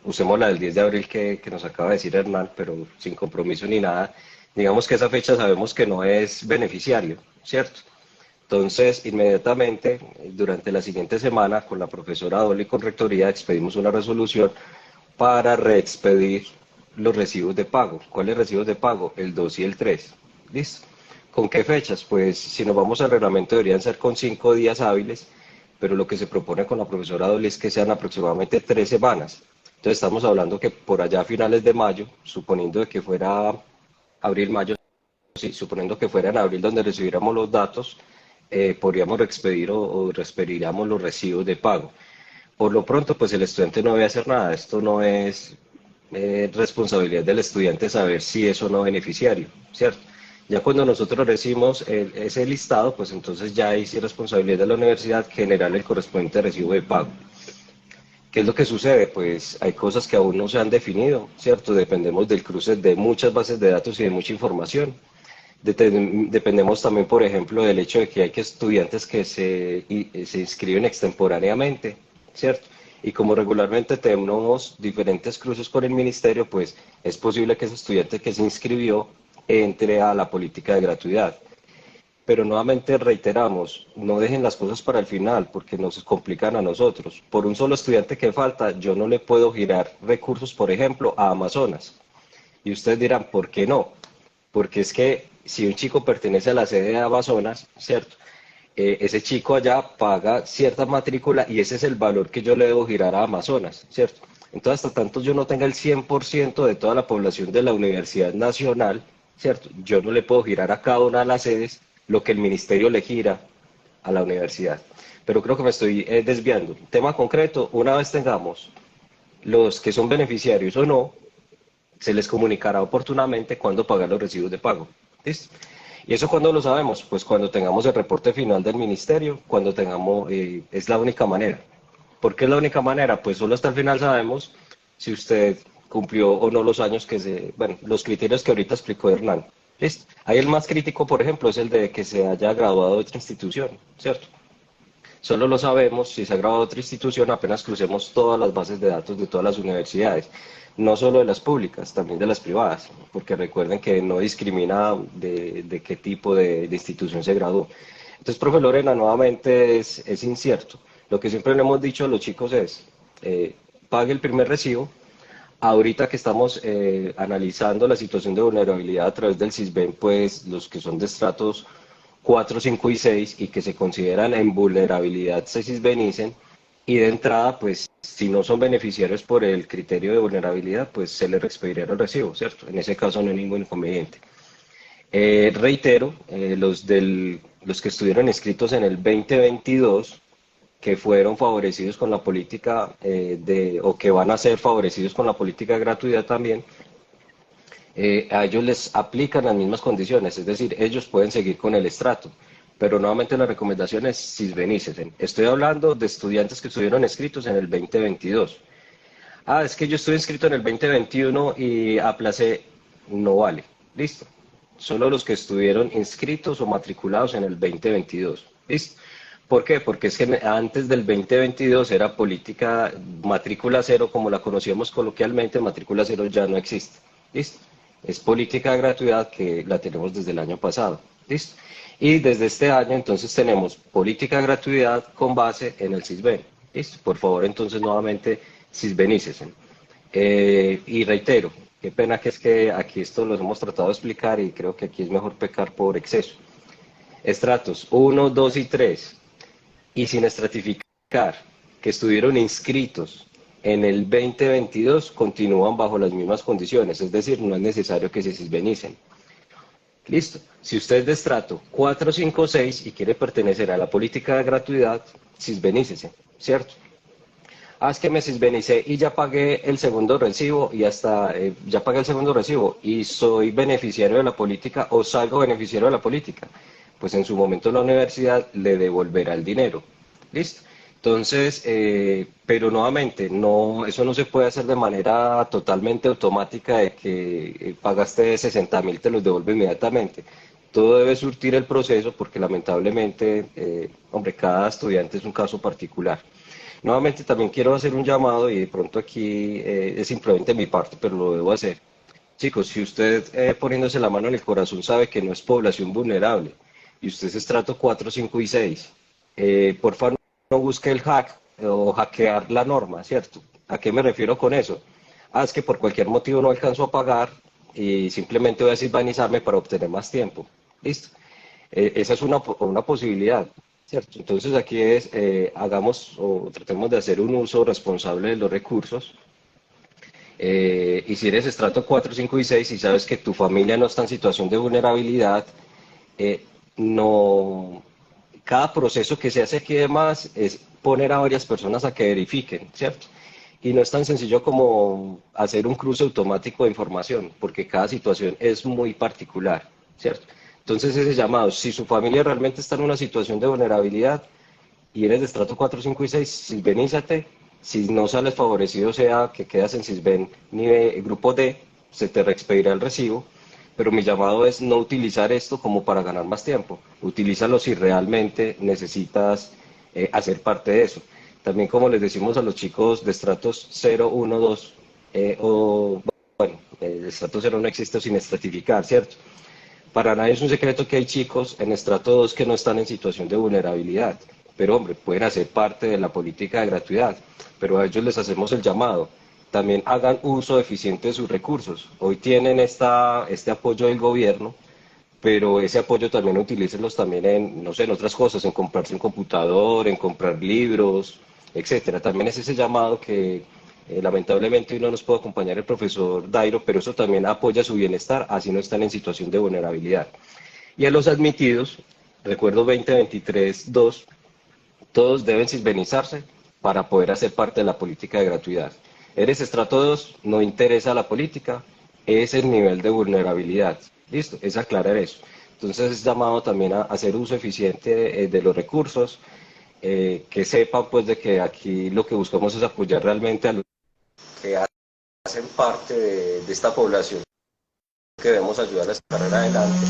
usemos la del 10 de abril que nos acaba de decir Hernán, pero sin compromiso ni nada, digamos que esa fecha sabemos que no es beneficiario, ¿cierto? Entonces, inmediatamente, durante la siguiente semana, con la profesora Dolly con rectoría, expedimos una resolución para reexpedir los recibos de pago. ¿Cuáles recibos de pago? El 2 y el 3. ¿Listo? ¿Con qué fechas? Pues si nos vamos al reglamento deberían ser con 5 días hábiles, pero lo que se propone con la profesora Dolly es que sean aproximadamente 3 semanas. Entonces estamos hablando que por allá a finales de mayo, suponiendo de que fuera abril, mayo, sí, suponiendo que fuera en abril donde recibiéramos los datos, podríamos reexpedir o reexpediríamos los recibos de pago. Por lo pronto, pues el estudiante no debe hacer nada. Esto no es responsabilidad del estudiante saber si es o no beneficiario, ¿cierto? Ya cuando nosotros recibimos ese listado, pues entonces ya hay sí responsabilidad de la universidad generar el correspondiente recibo de pago. ¿Qué es lo que sucede? Pues hay cosas que aún no se han definido, ¿cierto? Dependemos del cruce de muchas bases de datos y de mucha información. Dependemos también, por ejemplo, del hecho de que hay estudiantes que se inscriben extemporáneamente, ¿cierto? Y como regularmente tenemos diferentes cruces con el ministerio, pues es posible que ese estudiante que se inscribió entre a la política de gratuidad. Pero nuevamente reiteramos, no dejen las cosas para el final porque nos complican a nosotros. Por un solo estudiante que falta, yo no le puedo girar recursos, por ejemplo, a Amazonas. Y ustedes dirán, ¿por qué no? Porque es que si un chico pertenece a la sede de Amazonas, ¿cierto? Ese chico allá paga cierta matrícula y ese es el valor que yo le debo girar a Amazonas, ¿cierto? Entonces, hasta tanto yo no tenga el 100% de toda la población de la Universidad Nacional, ¿cierto? Yo no le puedo girar a cada una de las sedes lo que el ministerio le gira a la universidad. Pero creo que me estoy desviando. Tema concreto, una vez tengamos los que son beneficiarios o no, se les comunicará oportunamente cuándo pagar los recibos de pago. ¿Listo? ¿Y eso cuándo lo sabemos? Pues cuando tengamos el reporte final del ministerio, cuando tengamos, es la única manera. ¿Por qué es la única manera? Pues solo hasta el final sabemos si usted cumplió o no los años bueno, los criterios que ahorita explicó Hernán. ¿Listo? Ahí el más crítico, por ejemplo, es el de que se haya graduado de otra institución, ¿cierto? Solo lo sabemos si se ha graduado de otra institución apenas crucemos todas las bases de datos de todas las universidades, no solo de las públicas, también de las privadas, porque recuerden que no discrimina de qué tipo de institución se graduó. Entonces, profe Lorena, nuevamente es incierto. Lo que siempre le hemos dicho a los chicos es, pague el primer recibo. Ahorita que estamos analizando la situación de vulnerabilidad a través del CISBEN, pues los que son de estratos 4, 5 y 6 y que se consideran en vulnerabilidad se CISBENicen y de entrada, pues si no son beneficiarios por el criterio de vulnerabilidad, pues se les expedirá el recibo, ¿cierto? En ese caso no hay ningún inconveniente. Reitero, los que estuvieron inscritos en el 2022, que fueron favorecidos con la política o que van a ser favorecidos con la política de gratuidad también, a ellos les aplican las mismas condiciones, es decir, ellos pueden seguir con el estrato, pero nuevamente la recomendación es CISBENicen. Estoy hablando de estudiantes que estuvieron inscritos en el 2022. Ah, es que yo estuve inscrito en el 2021 y aplacé, no vale, listo. Solo los que estuvieron inscritos o matriculados en el 2022, listo. ¿Por qué? Porque es que antes del 2022 era política matrícula cero, como la conocíamos coloquialmente, matrícula cero ya no existe. ¿Listo? Es política de gratuidad que la tenemos desde el año pasado. ¿Listo? Y desde este año entonces tenemos política de gratuidad con base en el CISBEN. ¿Listo? Por favor, entonces nuevamente CISBENícesen. Y reitero, qué pena que es que aquí esto lo hemos tratado de explicar y creo que aquí es mejor pecar por exceso. Estratos 1, 2 y 3. Y sin estratificar, que estuvieron inscritos en el 2022, continúan bajo las mismas condiciones, es decir, no es necesario que se CISBENicen. Listo. Si usted es de estrato 4, 5, 6 y quiere pertenecer a la política de gratuidad, CISBENícese, ¿cierto? Ah, es que me sisbenicé y ya pagué el segundo recibo y hasta ya pagué el segundo recibo y soy beneficiario de la política o salgo beneficiario de la política. Pues en su momento la universidad le devolverá el dinero. ¿Listo? Entonces, pero nuevamente, no, eso no se puede hacer de manera totalmente automática de que pagaste 60.000, te los devuelve inmediatamente. Todo debe surtir el proceso porque lamentablemente, hombre, cada estudiante es un caso particular. Nuevamente también quiero hacer un llamado y de pronto aquí es simplemente mi parte, pero lo debo hacer. Chicos, si usted poniéndose la mano en el corazón sabe que no es población vulnerable y usted es estrato 4, 5 y 6, por favor no busque el hack o hackear la norma, ¿cierto? ¿A qué me refiero con eso? Ah, es que por cualquier motivo no alcanzo a pagar y simplemente voy a desvanizarme para obtener más tiempo. ¿Listo? Esa es una posibilidad, ¿cierto? Entonces aquí es, hagamos o tratemos de hacer un uso responsable de los recursos. Y si eres estrato 4, 5 y 6 y sabes que tu familia no está en situación de vulnerabilidad, eh, no, cada proceso que se hace aquí además es poner a varias personas a que verifiquen, ¿cierto? Y no es tan sencillo como hacer un cruce automático de información, porque cada situación es muy particular, ¿cierto? Entonces ese llamado, si su familia realmente está en una situación de vulnerabilidad y eres de estrato 4, 5 y 6, silvenízate. Si no sales favorecido, sea que quedas en Sisben grupo D, se te reexpedirá el recibo. Pero mi llamado es no utilizar esto como para ganar más tiempo. Utilízalo si realmente necesitas hacer parte de eso. También como les decimos a los chicos de estratos 0, 1, 2, o bueno, el estrato 0 no existe sin estratificar, ¿cierto? Para nadie es un secreto que hay chicos en estrato 2 que no están en situación de vulnerabilidad, pero hombre, pueden hacer parte de la política de gratuidad, pero a ellos les hacemos el llamado. También hagan uso eficiente de sus recursos. Hoy tienen este apoyo del gobierno, pero ese apoyo también utilícenlos también en, no sé, en otras cosas, en comprarse un computador, en comprar libros, etcétera. También es ese llamado que lamentablemente hoy no nos puede acompañar el profesor Dairo, pero eso también apoya su bienestar, así no están en situación de vulnerabilidad. Y a los admitidos, recuerdo 2023-2, todos deben silvenizarse para poder hacer parte de la política de gratuidad. Eres estrato 2, no interesa la política, es el nivel de vulnerabilidad. ¿Listo? Es aclarar eso. Entonces es llamado también a hacer uso eficiente de los recursos, que sepan pues de que aquí lo que buscamos es apoyar realmente a los que hacen parte de esta población que debemos ayudar a sacar adelante.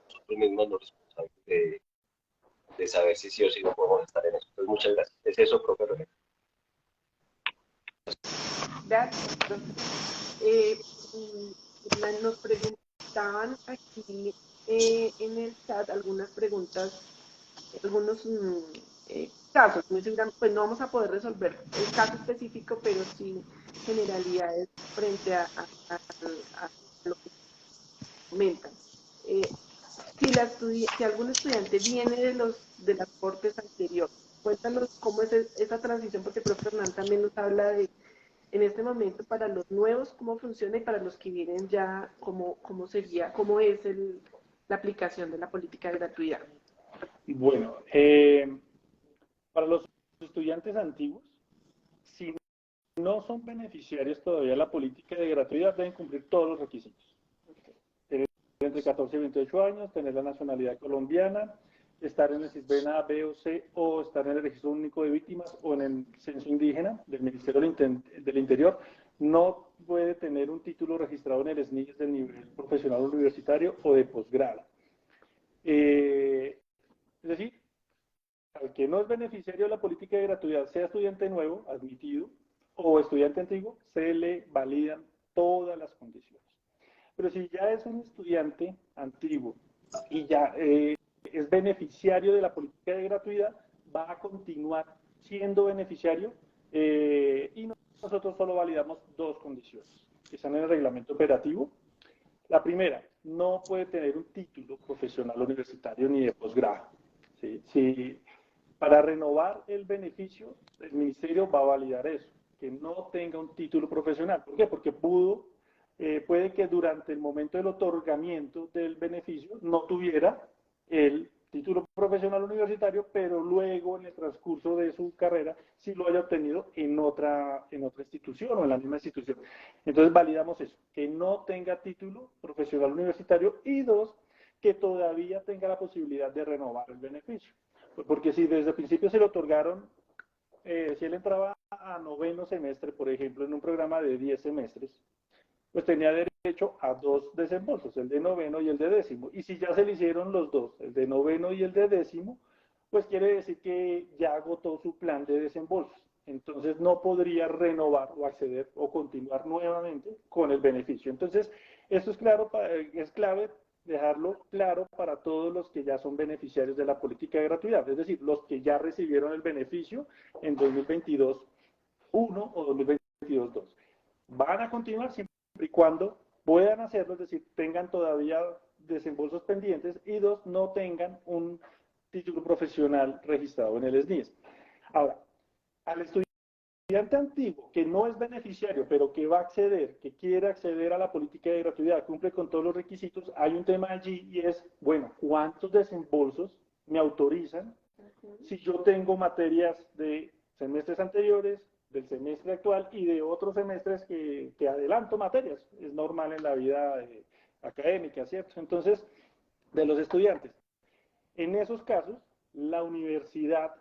Nosotros mismos los responsables de saber si sí o sí no podemos estar en eso. Entonces, muchas gracias. Es eso, profe. Gracias, profe. Nos preguntaban aquí en el chat algunas preguntas, algunos casos. Muy seguramente, pues no vamos a poder resolver el caso específico, pero sí generalidades frente a lo que comentan. Eh, si algún estudiante viene de las cortes anteriores, cuéntanos cómo es esa transición, porque el profe Hernán también nos habla de, en este momento, para los nuevos, cómo funciona y para los que vienen ya, cómo sería, cómo es la aplicación de la política de gratuidad. Bueno, para los estudiantes antiguos, si no son beneficiarios todavía de la política de gratuidad, deben cumplir todos los requisitos. Tener entre 14 y 28 años, tener la nacionalidad colombiana, estar en el SISBEN A, B o C, o estar en el Registro Único de Víctimas o en el Censo Indígena del Ministerio del Interior. No puede tener un título registrado en el SNIES del nivel profesional universitario o de posgrado. Es decir, al que no es beneficiario de la política de gratuidad, sea estudiante nuevo, admitido, o estudiante antiguo, se le validan todas las condiciones. Pero si ya es un estudiante antiguo y ya es beneficiario de la política de gratuidad, va a continuar siendo beneficiario y nosotros solo validamos dos condiciones que están en el reglamento operativo. La primera, no puede tener un título profesional universitario ni de posgrado. ¿Sí? Si para renovar el beneficio, el ministerio va a validar eso, que no tenga un título profesional. ¿Por qué? Porque puede que durante el momento del otorgamiento del beneficio no tuviera el título profesional universitario, pero luego en el transcurso de su carrera sí lo haya obtenido en otra institución o en la misma institución. Entonces validamos eso, que no tenga título profesional universitario y dos, que todavía tenga la posibilidad de renovar el beneficio. Porque si desde el principio se le otorgaron, si él entraba a noveno semestre, por ejemplo, en un programa de 10 semestres, pues tenía derecho a dos desembolsos, el de noveno y el de décimo. Y si ya se le hicieron los dos, el de noveno y el de décimo, pues quiere decir que ya agotó su plan de desembolsos. Entonces no podría renovar o acceder o continuar nuevamente con el beneficio. Entonces, esto es claro, es clave dejarlo claro para todos los que ya son beneficiarios de la política de gratuidad, es decir, los que ya recibieron el beneficio en 2022-1 o 2022-2. Van a continuar siempre y cuando puedan hacerlo, es decir, tengan todavía desembolsos pendientes y dos, no tengan un título profesional registrado en el SNIES. Ahora, al estudiante antiguo que no es beneficiario, pero que va a acceder, que quiere acceder a la política de gratuidad, cumple con todos los requisitos, hay un tema allí y es, bueno, ¿cuántos desembolsos me autorizan si yo tengo materias de semestres anteriores, del semestre actual y de otros semestres que adelanto materias? Es normal en la vida académica, ¿cierto? Entonces, de los estudiantes. En esos casos, la universidad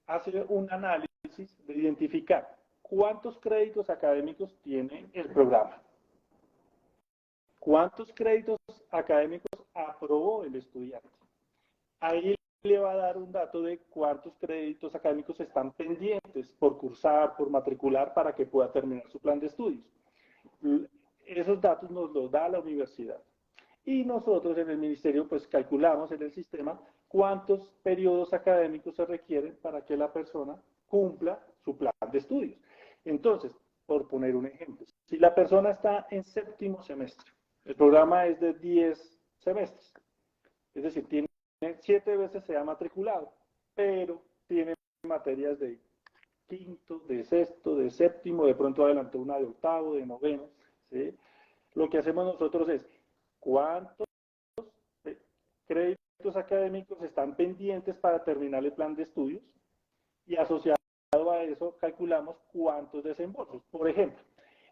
hace un análisis de identificar cuántos créditos académicos tiene el programa, cuántos créditos académicos aprobó el estudiante. Ahí le va a dar un dato de cuántos créditos académicos están pendientes por cursar, por matricular, para que pueda terminar su plan de estudios. Esos datos nos los da la universidad. Y nosotros en el ministerio pues calculamos en el sistema cuántos periodos académicos se requieren para que la persona cumpla su plan de estudios. Entonces, por poner un ejemplo, si la persona está en séptimo semestre, el programa es de 10 semestres, es decir, tiene 7 veces se ha matriculado, pero tiene materias de quinto, de sexto, de séptimo, de pronto adelantó una de octavo, de noveno, ¿sí? Lo que hacemos nosotros es, ¿cuántos créditos académicos están pendientes para terminar el plan de estudios? Y asociado a eso calculamos cuántos desembolsos. Por ejemplo,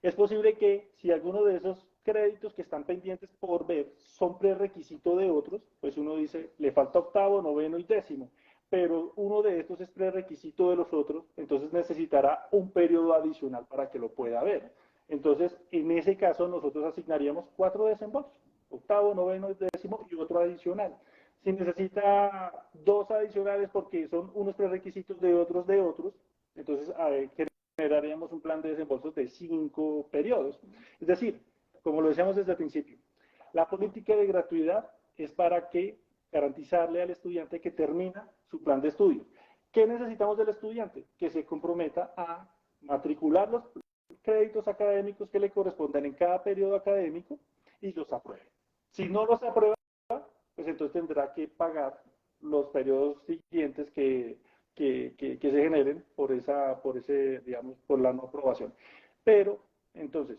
es posible que si alguno de esos créditos que están pendientes por ver son prerequisito de otros, pues uno dice, le falta octavo, noveno y décimo, pero uno de estos es prerequisito de los otros, entonces necesitará un periodo adicional para que lo pueda ver. Entonces, en ese caso, nosotros asignaríamos 4 desembolsos, octavo, noveno, décimo y otro adicional. Si necesita 2 adicionales porque son unos prerequisitos de otros, entonces generaríamos un plan de desembolsos de 5 periodos. Es decir, como lo decíamos desde el principio, la política de gratuidad es para que garantizarle al estudiante que termina su plan de estudio. ¿Qué necesitamos del estudiante? Que se comprometa a matricular los créditos académicos que le correspondan en cada periodo académico y los apruebe. Si no los aprueba, pues entonces tendrá que pagar los periodos siguientes que se generen por la no aprobación. Pero, entonces,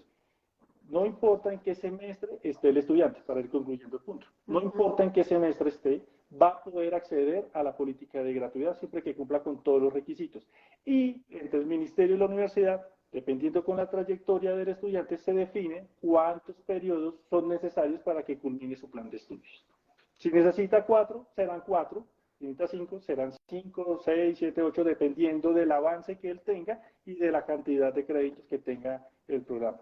no importa en qué semestre esté el estudiante, para ir concluyendo el punto, no importa en qué semestre esté, va a poder acceder a la política de gratuidad siempre que cumpla con todos los requisitos. Y entre el ministerio y la universidad, dependiendo con la trayectoria del estudiante, se define cuántos periodos son necesarios para que culmine su plan de estudios. Si necesita 4, serán 4. Si necesita 5, serán 5, 6, 7, 8, dependiendo del avance que él tenga y de la cantidad de créditos que tenga el programa.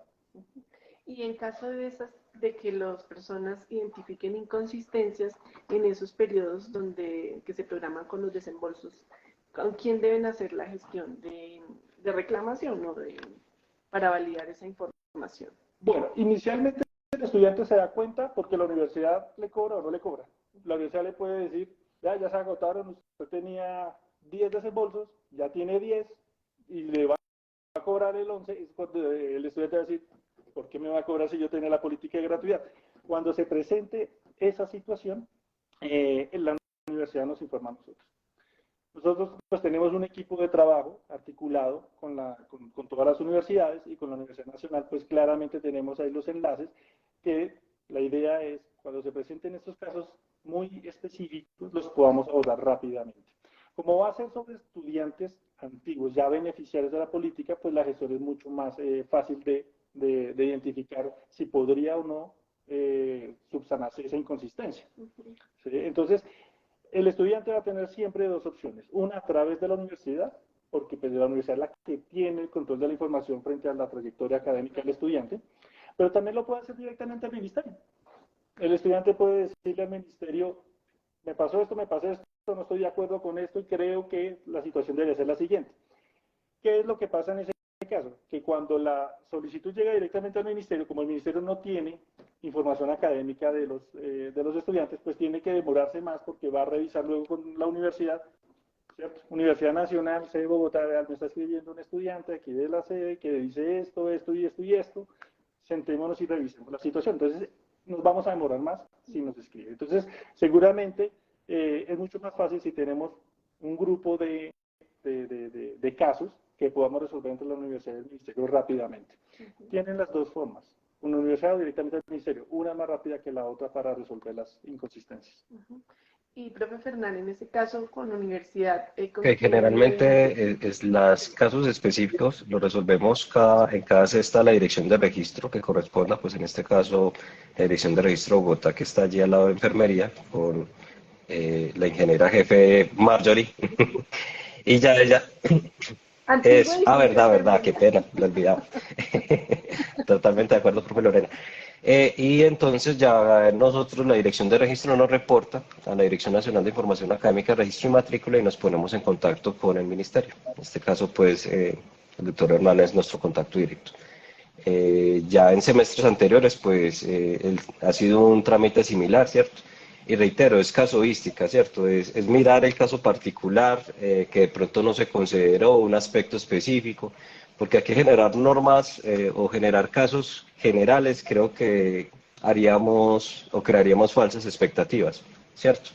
Y en caso de que las personas identifiquen inconsistencias en esos periodos que se programan con los desembolsos, ¿con quién deben hacer la gestión de reclamación para validar esa información? Bueno, inicialmente el estudiante se da cuenta porque la universidad le cobra o no le cobra. La universidad le puede decir, ya se agotaron, usted tenía 10 desembolsos, ya tiene 10 y le va a cobrar el 11, es cuando el estudiante va a decir, ¿por qué me va a cobrar si yo tenía la política de gratuidad? Cuando se presente esa situación, la universidad nos informa a nosotros. Nosotros pues tenemos un equipo de trabajo articulado con todas las universidades y con la Universidad Nacional, pues claramente tenemos ahí los enlaces que la idea es, cuando se presenten estos casos muy específicos los podamos abordar rápidamente. Como va a ser sobre estudiantes antiguos, ya beneficiarios de la política, pues la gestión es mucho más fácil de identificar si podría o no subsanarse esa inconsistencia. ¿Sí? Entonces, el estudiante va a tener siempre dos opciones. Una a través de la universidad, porque pues, la universidad es la que tiene el control de la información frente a la trayectoria académica del estudiante, pero también lo puede hacer directamente al ministerio. El estudiante puede decirle al ministerio, me pasó esto, no estoy de acuerdo con esto y creo que la situación debería ser la siguiente. ¿Qué es lo que pasa en ese caso? Que cuando la solicitud llega directamente al ministerio, como el ministerio no tiene información académica de los estudiantes, pues tiene que demorarse más porque va a revisar luego con la universidad, ¿cierto? Universidad Nacional, sede de Bogotá, me está escribiendo un estudiante aquí de la sede que dice esto, esto y esto y esto, sentémonos y revisemos la situación. Entonces, nos vamos a demorar más si nos escribe. Entonces, seguramente es mucho más fácil si tenemos un grupo de casos que podamos resolver entre la universidad y el ministerio rápidamente. Tienen las dos formas, una universidad o directamente al ministerio, una más rápida que la otra para resolver las inconsistencias. Y, profe Fernán, en ese caso con la universidad, ¿con Que quién generalmente los casos específicos los resolvemos en cada cesta la dirección de registro que corresponda, pues en este caso la dirección de registro Bogotá, que está allí al lado de enfermería, con la ingeniera jefe Marjorie. Y ya ella Antiguo es, edificio de verdad, qué enfermería. pena, lo olvidaba. Totalmente de acuerdo, profe Lorena. Y entonces ya nosotros, la Dirección de Registro nos reporta a la Dirección Nacional de Información Académica, Registro y Matrícula y nos ponemos en contacto con el Ministerio. En este caso, pues, el doctor Hernández es nuestro contacto directo. Ya en semestres anteriores, pues, ha sido un trámite similar, ¿cierto? Y reitero, es casuística, ¿cierto? Es mirar el caso particular que de pronto no se consideró un aspecto específico, porque hay que generar normas o generar casos generales, creo que haríamos o crearíamos falsas expectativas, ¿cierto?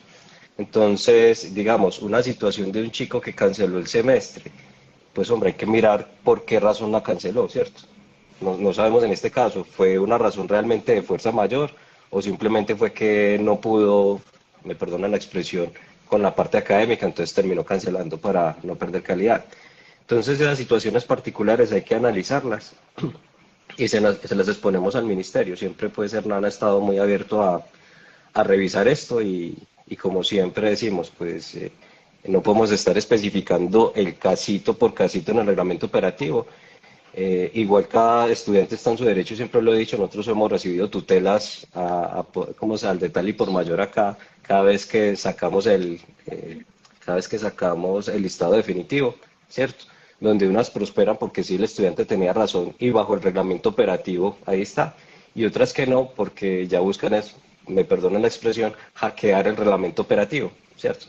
Entonces, digamos, una situación de un chico que canceló el semestre, pues hombre, hay que mirar por qué razón la canceló, ¿cierto? No sabemos en este caso, ¿fue una razón realmente de fuerza mayor o simplemente fue que no pudo, me perdonan la expresión, con la parte académica, entonces terminó cancelando para no perder calidad? Entonces esas situaciones particulares hay que analizarlas y se las exponemos al ministerio. Siempre pues Hernán ha estado muy abierto a revisar esto y como siempre decimos, pues no podemos estar especificando el casito por casito en el reglamento operativo. Igual cada estudiante está en su derecho, siempre lo he dicho, nosotros hemos recibido tutelas como sea, al detalle y por mayor acá, cada vez que sacamos el listado definitivo, ¿cierto? Donde unas prosperan porque sí el estudiante tenía razón y bajo el reglamento operativo ahí está, y otras que no porque ya buscan eso, me perdonan la expresión, hackear el reglamento operativo, ¿cierto?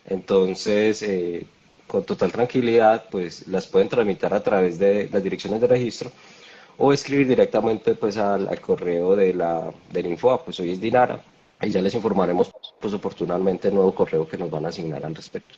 Entonces, con total tranquilidad, pues las pueden tramitar a través de las direcciones de registro o escribir directamente pues al correo del Infoa, pues hoy es Dinara, y ya les informaremos pues oportunamente el nuevo correo que nos van a asignar al respecto.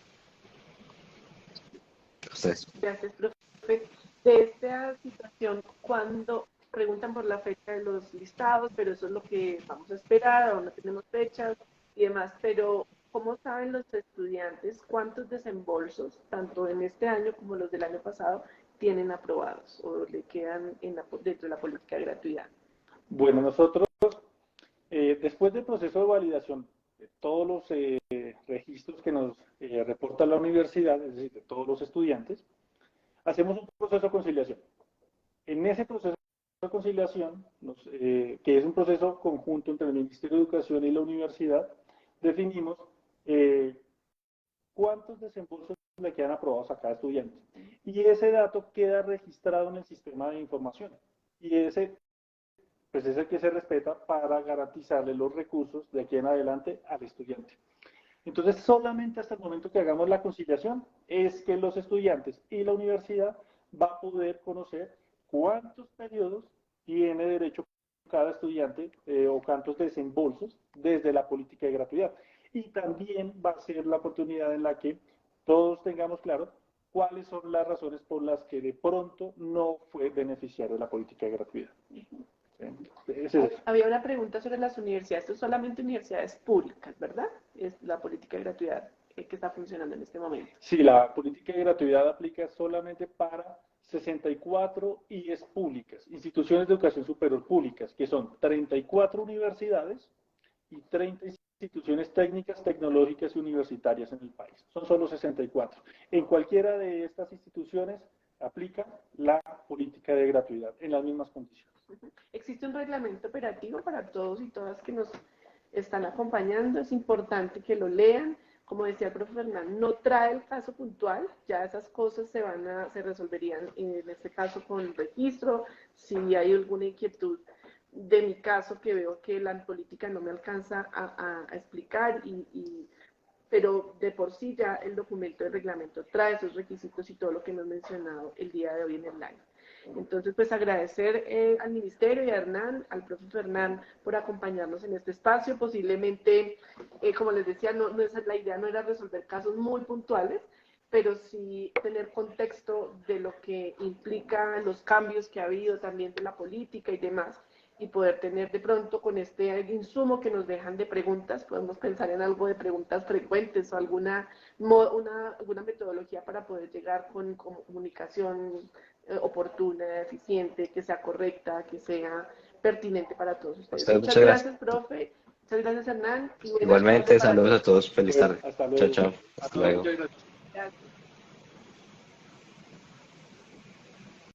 Ustedes. Gracias, profe. De esta situación, cuando preguntan por la fecha de los listados, pero eso es lo que vamos a esperar, aún no tenemos fechas y demás, pero ¿cómo saben los estudiantes cuántos desembolsos, tanto en este año como los del año pasado, tienen aprobados o le quedan dentro de la política de gratuidad? Bueno, nosotros, después del proceso de validación de todos los registros que nos reporta la universidad, es decir, de todos los estudiantes, hacemos un proceso de conciliación. En ese proceso de conciliación, que es un proceso conjunto entre el Ministerio de Educación y la universidad, definimos cuántos desembolsos le quedan aprobados a cada estudiante. Y ese dato queda registrado en el sistema de información. Y ese pues es el que se respeta para garantizarle los recursos de aquí en adelante al estudiante. Entonces, solamente hasta el momento que hagamos la conciliación es que los estudiantes y la universidad va a poder conocer cuántos periodos tiene derecho cada estudiante o cuántos desembolsos desde la política de gratuidad. Y también va a ser la oportunidad en la que todos tengamos claro cuáles son las razones por las que de pronto no fue beneficiario de la política de gratuidad. ¿Sí? Había una pregunta sobre las universidades. Esto es solamente universidades públicas, ¿verdad? Es la política de gratuidad que está funcionando en este momento. Sí, la política de gratuidad aplica solamente para 64 IES públicas, instituciones de educación superior públicas, que son 34 universidades y 30 instituciones técnicas, tecnológicas y universitarias en el país. Son solo 64. En cualquiera de estas instituciones aplica la política de gratuidad en las mismas condiciones. Existe un reglamento operativo para todos y todas que nos están acompañando. Es importante que lo lean. Como decía el profe Fernán, no trae el caso puntual, ya esas cosas se resolverían en este caso con registro. Si hay alguna inquietud de mi caso que veo que la política no me alcanza a explicar, pero de por sí ya el documento de reglamento trae esos requisitos y todo lo que hemos mencionado el día de hoy en el live. Entonces, pues agradecer al Ministerio y a Hernán, al profe Fernán, por acompañarnos en este espacio. Posiblemente, como les decía, la idea no era resolver casos muy puntuales, pero sí tener contexto de lo que implica los cambios que ha habido también de la política y demás, y poder tener de pronto con este insumo que nos dejan de preguntas, podemos pensar en algo de preguntas frecuentes o alguna metodología para poder llegar con comunicación oportuna, eficiente, que sea correcta, que sea pertinente para todos ustedes. Muchas gracias, profe. Muchas gracias, Hernán. Igualmente, saludos a todos. Feliz tarde. Hasta luego. Chao, chao. Hasta luego. Muchas gracias. Gracias.